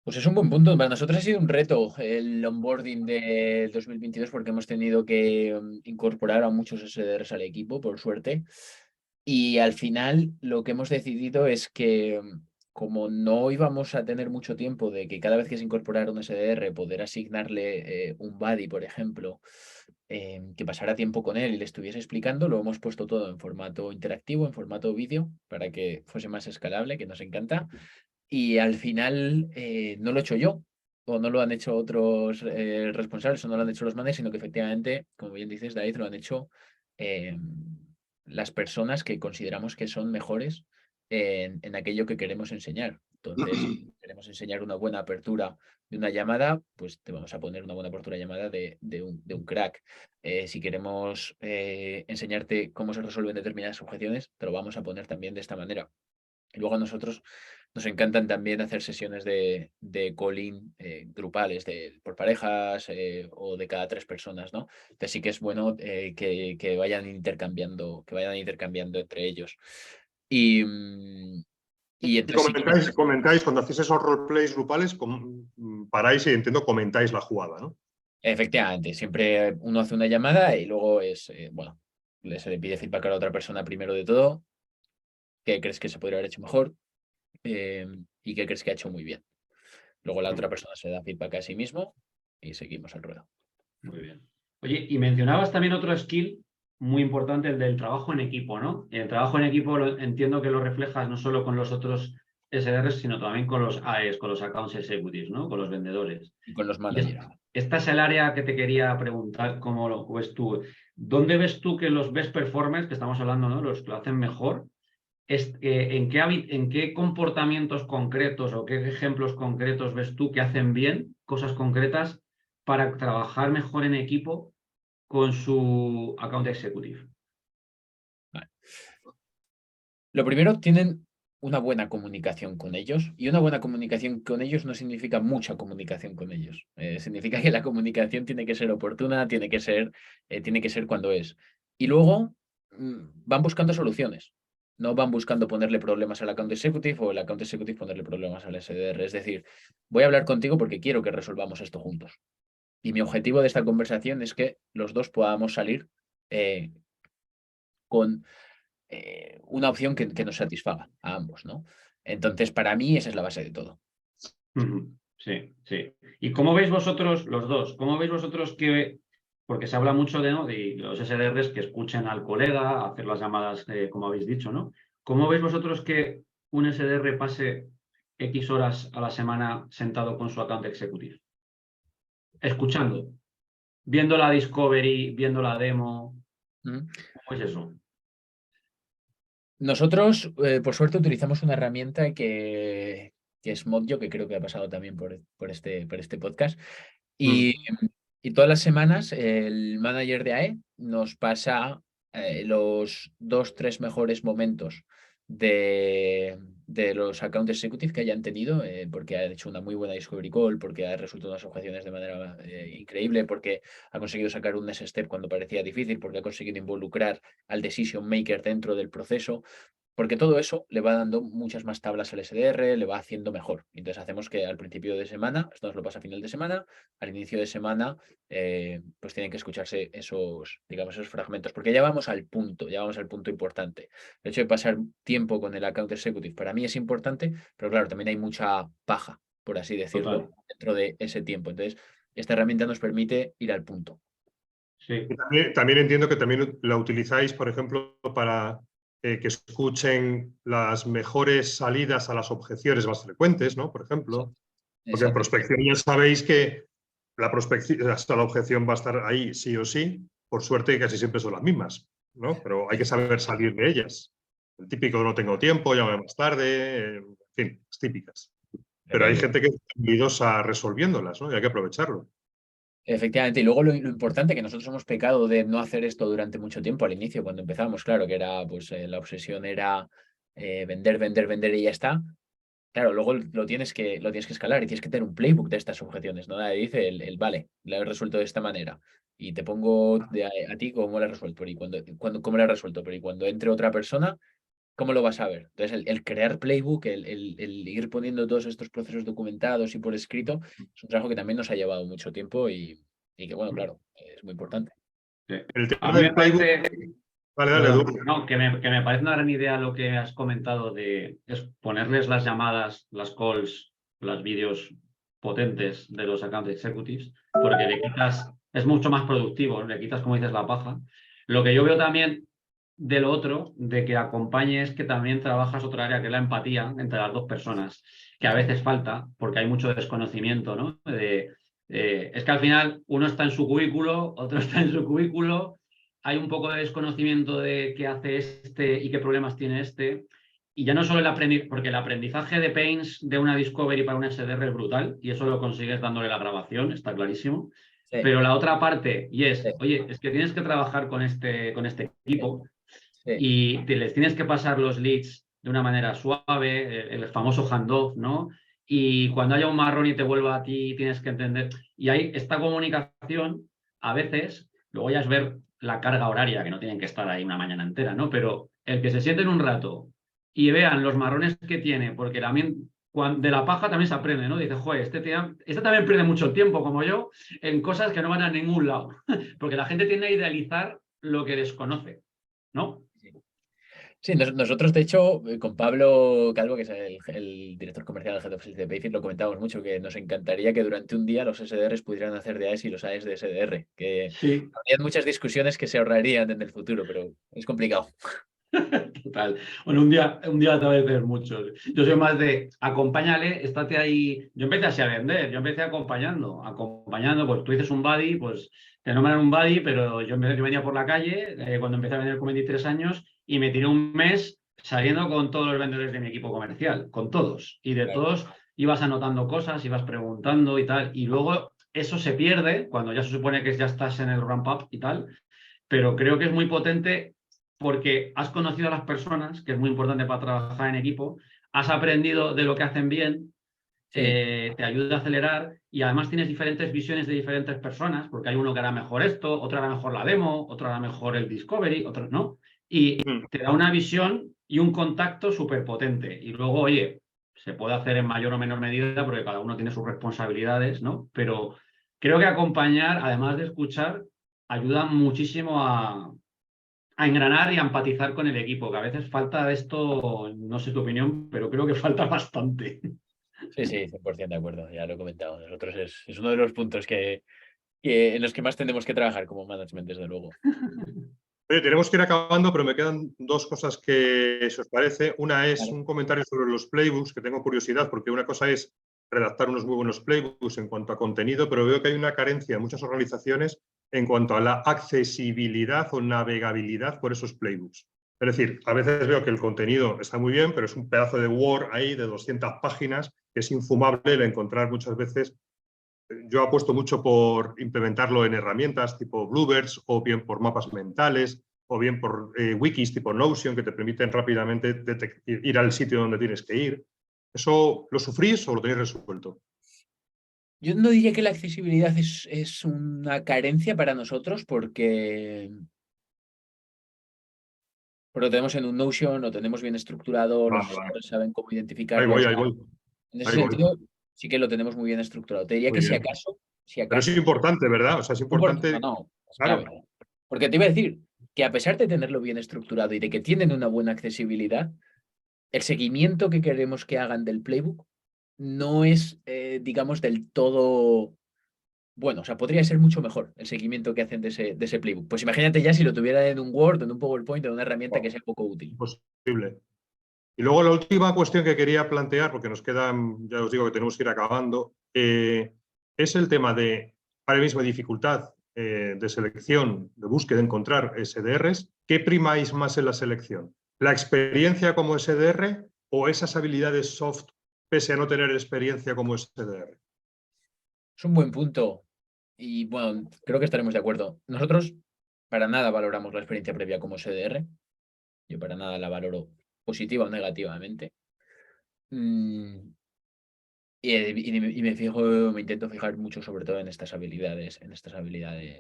S3: Pues es un buen punto. Para nosotros ha sido un reto el onboarding del 2022 porque hemos tenido que incorporar a muchos SDRs al equipo, por suerte. Y al final lo que hemos decidido es que como no íbamos a tener mucho tiempo de que cada vez que se incorporara un SDR poder asignarle un buddy, por ejemplo, que pasara tiempo con él y le estuviese explicando, lo hemos puesto todo en formato interactivo, en formato vídeo, para que fuese más escalable, que nos encanta. Y al final no lo he hecho yo, o no lo han hecho otros responsables, o no lo han hecho los managers, sino que efectivamente, como bien dices, David, lo han hecho eh, las personas que consideramos que son mejores en aquello que queremos enseñar. Entonces, si queremos enseñar una buena apertura de una llamada, pues te vamos a poner una buena apertura de llamada de un crack. Si queremos enseñarte cómo se resuelven determinadas objeciones, te lo vamos a poner también de esta manera. Y luego a nosotros nos encantan también hacer sesiones de calling grupales, por parejas o de cada 3 personas, ¿no? Entonces sí que es bueno que vayan intercambiando entre ellos. Y, y
S1: Y
S3: entonces sí que
S1: comentáis, cuando hacéis esos roleplays grupales, paráis y entiendo, comentáis la jugada, ¿no?
S3: efectivamente, siempre uno hace una llamada y luego bueno, se le pide feedback a la otra persona primero de todo, qué crees que se podría haber hecho mejor y qué crees que ha hecho muy bien. Luego la otra persona se da feedback a sí mismo y seguimos el ruedo.
S2: Muy bien. Oye, y mencionabas también otro skill muy importante, el del trabajo en equipo, ¿no? Y el trabajo en equipo entiendo que lo reflejas no solo con los otros SDRs, sino también con los AEs, con los Accounts Executives, ¿no? Con los vendedores.
S3: Y con los
S2: Y
S3: managers.
S2: esta es el área que te quería preguntar, ¿cómo lo ves tú? ¿Dónde ves tú que los best performers, que estamos hablando, ¿no? Los que lo hacen mejor, en qué comportamientos concretos o qué ejemplos concretos ves tú que hacen bien, cosas concretas, para trabajar mejor en equipo con su account executive?
S3: Vale. Lo primero, tienen una buena comunicación con ellos y una buena comunicación con ellos no significa mucha comunicación con ellos. Significa que la comunicación tiene que ser oportuna, tiene que ser cuando es. Y luego van buscando soluciones. No van buscando ponerle problemas al account executive o el account executive ponerle problemas al SDR. Es decir, voy a hablar contigo porque quiero que resolvamos esto juntos. Y mi objetivo de esta conversación es que los dos podamos salir con una opción que nos satisfaga a ambos, ¿no? Entonces, para mí, esa es la base de todo.
S2: Sí, sí. ¿Y cómo veis vosotros, los dos, cómo veis vosotros que, porque se habla mucho de, ¿no? de los SDRs que escuchen al colega, hacer las llamadas, como habéis dicho, ¿no? ¿Cómo veis vosotros que un SDR pase X horas a la semana sentado con su account executive? Escuchando, viendo la discovery, viendo la demo,
S3: ¿Mm?
S2: ¿cómo es eso?
S3: Nosotros, por suerte, utilizamos una herramienta que es Modio, que creo que ha pasado también por este podcast. Y, y todas las semanas el manager de AE nos pasa los 2, 3 mejores momentos de los account executive que hayan tenido, porque han hecho una muy buena discovery call, porque ha resuelto unas objeciones de manera increíble, porque ha conseguido sacar un next step cuando parecía difícil, porque ha conseguido involucrar al decision maker dentro del proceso. porque todo eso le va dando muchas más tablas al SDR, le va haciendo mejor. Entonces hacemos que al principio de semana, esto nos lo pasa a final de semana, al inicio de semana, pues tienen que escucharse esos, digamos, esos fragmentos, porque ya vamos al punto importante. El hecho de pasar tiempo con el account executive para mí es importante, pero claro, también hay mucha paja, por así decirlo,
S2: Total.
S3: dentro de ese tiempo. Entonces, esta herramienta nos permite ir al punto.
S2: Sí.
S1: Y también entiendo que también la utilizáis, por ejemplo, para que escuchen las mejores salidas a las objeciones más frecuentes, ¿no? Por ejemplo, porque en
S3: Exacto.
S1: prospección ya sabéis que la prospección, hasta la objeción va a estar ahí sí o sí. Por suerte casi siempre son las mismas, ¿no? Pero hay que saber salir de ellas. El típico no tengo tiempo, llame más tarde, en fin, las típicas. Pero hay gente que es habilidosa resolviéndolas, ¿no? Y hay que aprovecharlo.
S3: Efectivamente, y luego lo importante que nosotros hemos pecado de no hacer esto durante mucho tiempo al inicio, cuando empezamos, claro, que era, pues la obsesión era vender, vender, vender y ya está. Claro, luego lo tienes que escalar y tienes que tener un playbook de estas objeciones, ¿no? Nadie dice vale, la he resuelto de esta manera y te pongo a ti cómo la he resuelto, pero cómo la he resuelto, pero y cuando entre otra persona, ¿cómo lo vas a ver? Entonces, el crear playbook, el ir poniendo todos estos procesos documentados y por escrito, es un trabajo que también nos ha llevado mucho tiempo y que, bueno, claro, es muy importante.
S2: Sí.
S1: El
S2: A
S1: tema
S2: mí me
S1: del playbook.
S2: parece,
S1: Dale, dale,
S2: perdón,
S1: Edu.
S2: no, que me parece una gran idea lo que has comentado de ponerles las llamadas, las calls, los vídeos potentes de los account executives, porque le quitas, es mucho más productivo, le quitas, como dices, la paja. Lo que yo veo también de lo otro, de que acompañes, que también trabajas otra área que es la empatía entre las dos personas, que a veces falta, porque hay mucho desconocimiento, ¿no? Es que al final uno está en su cubículo, otro está en su cubículo, hay un poco de desconocimiento de qué hace este y qué problemas tiene este. Y ya no solo el aprendizaje, porque el aprendizaje de Pains de una Discovery para una SDR es brutal, y eso lo consigues dándole la grabación, está clarísimo.
S3: Sí,
S2: Pero la otra parte, y
S3: sí,
S2: es, oye, es que tienes que trabajar con este equipo
S3: sí,
S2: y les tienes que pasar los leads de una manera suave, el famoso handoff, ¿no? Y cuando haya un marrón y te vuelva a ti, tienes que entender. Y hay esta comunicación, a veces, luego ya es ver la carga horaria, que no tienen que estar ahí una mañana entera, ¿no? Pero el que se sienten un rato y vean los marrones que tiene, porque también de la paja también se aprende, ¿no? Dice, joder, este también pierde mucho tiempo, como yo, en cosas que no van a ningún lado. Porque la gente tiende a idealizar lo que desconoce, ¿no?
S3: sí. Sí, nosotros, de hecho, con Pablo Calvo, que es el director comercial del Head of Sales de Payfit, lo comentamos mucho, que nos encantaría que durante un día los SDRs pudieran hacer de AES y los AES de SDR, que
S2: Sí,
S3: habría muchas discusiones que se ahorrarían en el futuro, pero es complicado.
S2: total. Bueno, un día a veces mucho. Yo soy más de acompáñale, estate ahí. Yo empecé así a vender, yo empecé acompañando, pues tú dices un buddy, pues te nombran un buddy, pero yo venía por la calle cuando empecé a vender con 23 años y me tiré un mes saliendo con todos los vendedores de mi equipo comercial, con todos. Y de
S3: Claro.
S2: todos ibas anotando cosas, ibas preguntando y tal. Y luego eso se pierde cuando ya se supone que ya estás en el ramp up y tal, pero creo que es muy potente porque has conocido a las personas, que es muy importante para trabajar en equipo, has aprendido de lo que hacen bien,
S3: Sí,
S2: te ayuda a acelerar y además tienes diferentes visiones de diferentes personas, porque hay uno que hará mejor esto, otro hará mejor la demo, otro hará mejor el discovery, otro no, y
S1: Mm.
S2: te da una visión y un contacto súper potente. Y luego, oye, se puede hacer en mayor o menor medida porque cada uno tiene sus responsabilidades, ¿no? Pero creo que acompañar, además de escuchar, ayuda muchísimo a engranar y a empatizar con el equipo, que a veces falta esto, no sé tu opinión, pero creo que falta bastante.
S3: sí, sí, 100% de acuerdo, ya lo he comentado. Nosotros es uno de los puntos en los que más tenemos que trabajar como management, desde luego.
S1: Oye, tenemos que ir acabando, pero me quedan dos cosas que, si os parece. Una es
S3: Vale.
S1: un comentario sobre los playbooks, que tengo curiosidad, porque una cosa es redactar unos muy buenos playbooks en cuanto a contenido, pero veo que hay una carencia en muchas organizaciones en cuanto a la accesibilidad o navegabilidad por esos playbooks. Es decir, a veces veo que el contenido está muy bien, pero es un pedazo de Word ahí de 200 páginas que es infumable el encontrar muchas veces. Yo apuesto mucho por implementarlo en herramientas tipo Bluebirds, o bien por mapas mentales, o bien por wikis tipo Notion, que te permiten rápidamente ir al sitio donde tienes que ir. ¿Eso lo sufrís o lo tenéis resuelto?
S3: Yo no diría que la accesibilidad es una carencia para nosotros Pero lo tenemos en un Notion, lo tenemos bien estructurado, los
S1: Vale, vale.
S3: diseñadores saben cómo
S1: Ahí
S3: identificarlo.
S1: voy,
S3: O
S1: ahí
S3: sea,
S1: voy,
S3: en ese
S1: ahí voy.
S3: sentido, sí que lo tenemos muy bien estructurado. Te diría
S1: Muy
S3: que si
S1: bien.
S3: acaso,
S1: Pero es importante, ¿verdad? O sea, es
S3: no,
S1: importante,
S3: no, es
S1: claro.
S3: clave. Porque te iba a decir que a pesar de tenerlo bien estructurado y de que tienen una buena accesibilidad, el seguimiento que queremos que hagan del playbook no es, digamos, del todo bueno. O sea, podría ser mucho mejor el seguimiento que hacen de ese playbook. Pues imagínate ya si lo tuvieran en un Word, en un PowerPoint, en una herramienta que sea poco útil.
S1: Imposible. Y luego la última cuestión que quería plantear, porque nos quedan, ya os digo que tenemos que ir acabando, es el tema de, ahora mismo, dificultad de selección, de búsqueda, de encontrar SDRs. ¿Qué primáis más en la selección? ¿La experiencia como SDR o esas habilidades soft pese a no tener experiencia como SDR?
S3: Es un buen punto. Y bueno, creo que estaremos de acuerdo. Nosotros para nada valoramos la experiencia previa como SDR. Yo para nada la valoro positiva o negativamente. Mm, y me fijo, me intento fijar mucho sobre todo en estas habilidades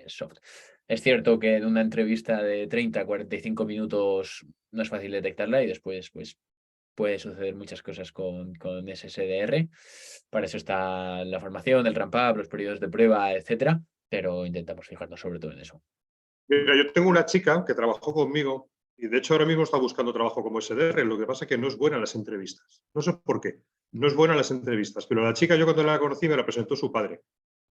S3: soft. Es cierto que en una entrevista de 30 a 45 minutos no es fácil detectarla y después pues puede suceder muchas cosas con ese SDR. Para eso está la formación, el ramp-up, los periodos de prueba, etcétera, pero intentamos fijarnos sobre todo en eso.
S1: Mira, yo tengo una chica que trabajó conmigo y de hecho ahora mismo está buscando trabajo como SDR. Lo que pasa es que no es buena en las entrevistas. No sé por qué. No es buena en las entrevistas. Pero la chica, yo cuando la conocí, me la presentó su padre.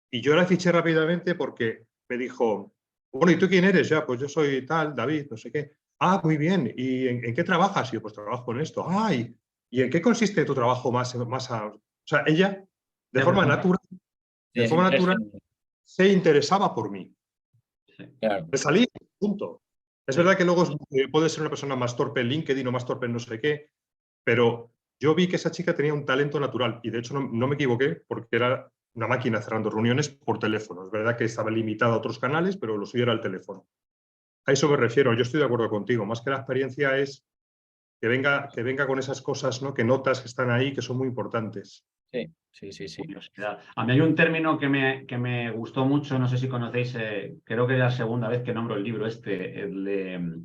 S1: Y yo la fiché rápidamente porque me dijo, bueno, ¿y tú quién eres? Ya, pues yo soy tal, David, no sé qué. Ah, muy bien. ¿Y en qué trabajas? Y yo, pues trabajo en esto. Ay, ¿y en qué consiste tu trabajo O sea, ella, de
S2: Te
S1: forma
S2: pregunta.
S1: natural,
S3: Sí,
S1: de
S3: es
S1: forma
S3: interés
S1: natural,
S3: genuino.
S1: se interesaba por mí.
S2: Sí,
S3: Claro,
S1: De salir, punto. Es
S2: sí.
S1: verdad que luego puede ser una persona más torpe en LinkedIn o más torpe en no sé qué, pero yo vi que esa chica tenía un talento natural y de hecho no me equivoqué porque era una máquina cerrando reuniones por teléfono. Es verdad que estaba limitada a otros canales, pero lo suyo era el teléfono. A eso me refiero, yo estoy de acuerdo contigo. Más que la experiencia es que venga con esas cosas, ¿no? Que notas que están ahí, que son muy importantes.
S3: sí.
S2: Curiosidad. A mí hay un término que me gustó mucho, no sé si conocéis, creo que es la segunda vez que nombro el libro el de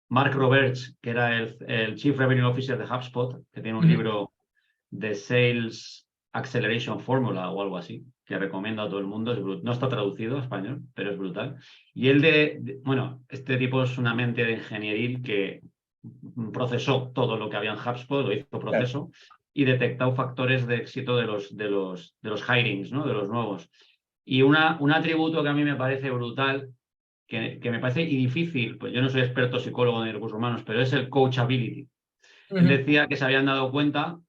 S2: Mark Roberts, que era el Chief Revenue Officer de HubSpot, que tiene un
S3: Ujú.
S2: libro de Sales Acceleration Formula o algo así, que recomiendo a todo el mundo. No está traducido a español, pero es brutal. Y bueno, este tipo es una mente de ingenieril que procesó todo lo que había en HubSpot, lo hizo
S3: Claro.
S2: proceso y detectado factores de éxito de los hirings, ¿no? De los nuevos. Y un atributo que a mí me parece brutal, que me parece y difícil, pues yo no soy experto psicólogo de recursos humanos, pero es el coachability. Él
S3: Ujú.
S2: decía que se habían dado cuenta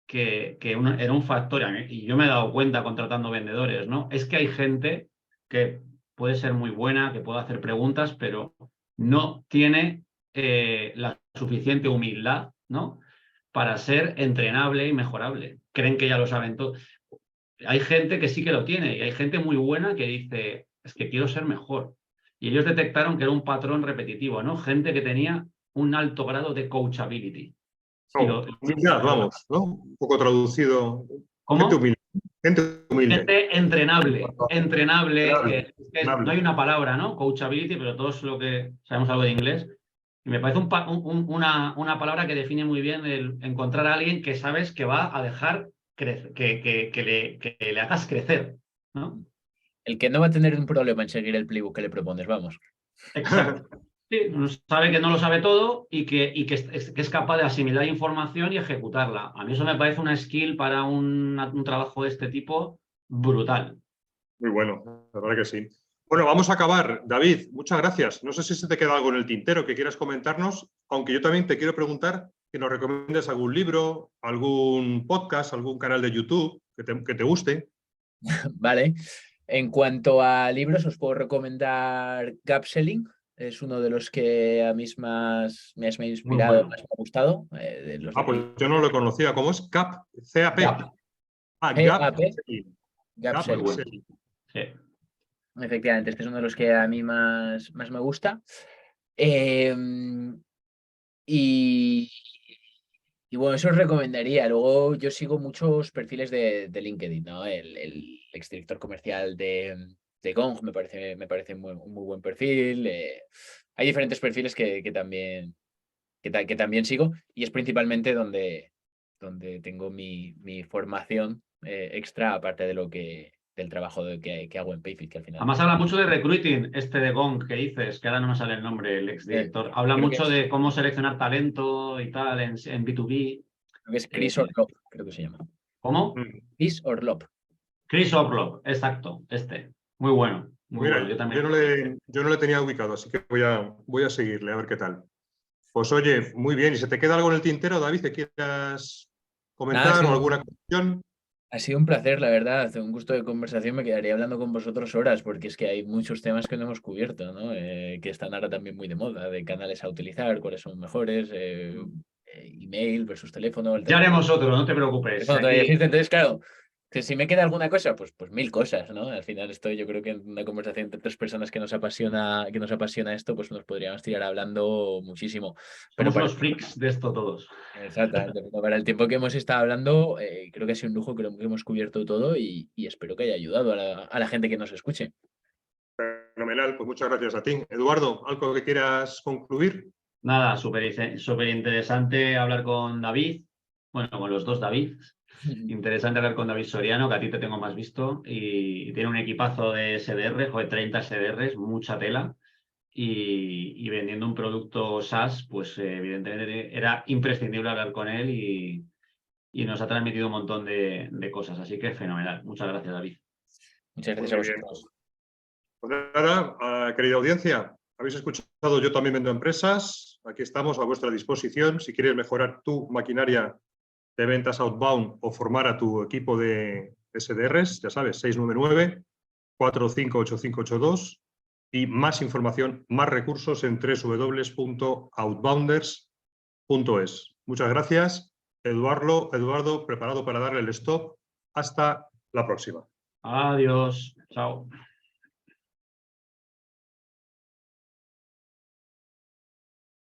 S2: que era un factor, y yo me he dado cuenta contratando vendedores, ¿no? Es que hay gente que puede ser muy buena, que puede hacer preguntas, pero no tiene la suficiente humildad, ¿no? Para ser entrenable y mejorable. Creen que ya lo saben todo. Hay gente que sí que lo tiene y hay gente muy buena que dice, es que quiero ser mejor. Y ellos detectaron que era un patrón repetitivo, ¿no? Gente que tenía un alto grado de coachability. Y
S1: No, humildad, vamos, ¿no? Un poco traducido. Gente
S2: ¿Cómo?
S1: humilde. Gente humilde.
S2: Gente entrenable, entrenable.
S1: Entrenable,
S2: No
S1: entrenable.
S2: hay una palabra, ¿no? Coachability, pero todos lo que sabemos algo de inglés. Y me parece una palabra que define muy bien el encontrar a alguien que sabes que va a dejar crecer, que le hagas crecer, ¿no?
S3: El que no va a tener un problema en seguir el playbook que le propones, vamos.
S2: Exacto. Sí, sabe que no lo sabe todo que es capaz de asimilar información y ejecutarla. A mí eso me parece una skill para un trabajo de este tipo brutal.
S1: Muy bueno, la verdad que sí. Bueno, vamos a acabar. David, muchas gracias. No sé si se te queda algo en el tintero que quieras comentarnos, aunque yo también te quiero preguntar que nos recomiendes algún libro, algún podcast, algún canal de YouTube que te guste.
S3: Vale. En cuanto a libros, os puedo recomendar Gap Selling. Es uno de los que a mí me ha
S2: Muy
S3: inspirado,
S2: bueno.
S3: más me ha gustado, de los de
S1: Ah, pues
S3: Philip.
S1: yo no lo conocía. ¿Cómo es? CAP, CAP.
S3: Gap,
S1: Gap
S3: G-A-P,
S1: Selling.
S3: Gap
S2: Muy
S1: Gap
S3: Selling.
S2: bueno.
S1: Selling.
S2: Sí.
S3: Efectivamente, este es uno de los que a mí más me gusta. Em, y, y bueno, eso os recomendaría. Luego yo sigo muchos perfiles de LinkedIn, ¿no? El exdirector comercial de Gong me parece un muy buen perfil. Hay diferentes perfiles que también que también sigo, y es principalmente donde tengo mi formación extra, aparte de del trabajo que hago en Payfit, que al final...
S2: Además habla mucho de recruiting, de Gong que dices, que ahora no me sale el nombre, el exdirector. Habla
S3: creo que
S2: mucho
S3: es-
S2: de cómo seleccionar talento y tal en B2B.
S3: Creo que es Chris Orlov, creo que se llama.
S2: ¿Cómo?
S3: Chris Orlov.
S2: Chris Orlov, exacto, Muy bueno, muy
S1: Mira,
S2: bueno. Yo también.
S1: yo no le tenía ubicado, así que voy a seguirle, a ver qué tal. Pues oye, muy bien. ¿Y se te queda algo en el tintero, David, que quieras
S3: Nada,
S1: comentar o alguna cuestión?
S3: ha sido un placer, la verdad, un gusto de conversación. Me quedaría hablando con vosotros horas, porque es que hay muchos temas que no hemos cubierto, ¿no? Que están ahora también muy de moda, de canales a utilizar, cuáles son mejores, email versus teléfono. El
S2: Ya haremos otro, no te preocupes.
S3: teléfono todavía
S2: Aquí
S3: existe, entonces, claro, que si me queda alguna cosa, pues mil cosas, ¿no? Al final estoy, yo creo que en una conversación entre tres personas que nos apasiona esto, pues nos podríamos tirar hablando muchísimo. Pero
S2: somos
S3: para
S2: unos freaks de esto todos.
S3: Exactamente. Pero para el tiempo que hemos estado hablando, creo que ha sido un lujo, creo que hemos cubierto todo y espero que haya ayudado a la gente que nos escuche.
S1: Fenomenal, pues muchas gracias a ti. Eduardo, ¿algo que quieras concluir?
S2: Nada, súper interesante hablar con David. Bueno, con los dos David. Interesante hablar con David Soriano, que a ti te tengo más visto. Y tiene un equipazo de SDR, 30 SDRs, mucha tela. Y vendiendo un producto SaaS, pues evidentemente era imprescindible hablar con él y nos ha transmitido un montón de cosas. Así que fenomenal. Muchas gracias, David.
S3: Muchas
S1: Muy
S3: gracias a
S1: bien.
S3: vosotros.
S1: Pues nada, querida audiencia, habéis escuchado Yo También Vendo Empresas. Aquí estamos a vuestra disposición. Si quieres mejorar tu maquinaria de ventas outbound o formar a tu equipo de SDRs, ya sabes, 699-458582 y más información, más recursos en www.outbounders.es. Muchas gracias. Eduardo, preparado para darle el stop. Hasta la próxima.
S2: Adiós. Chao.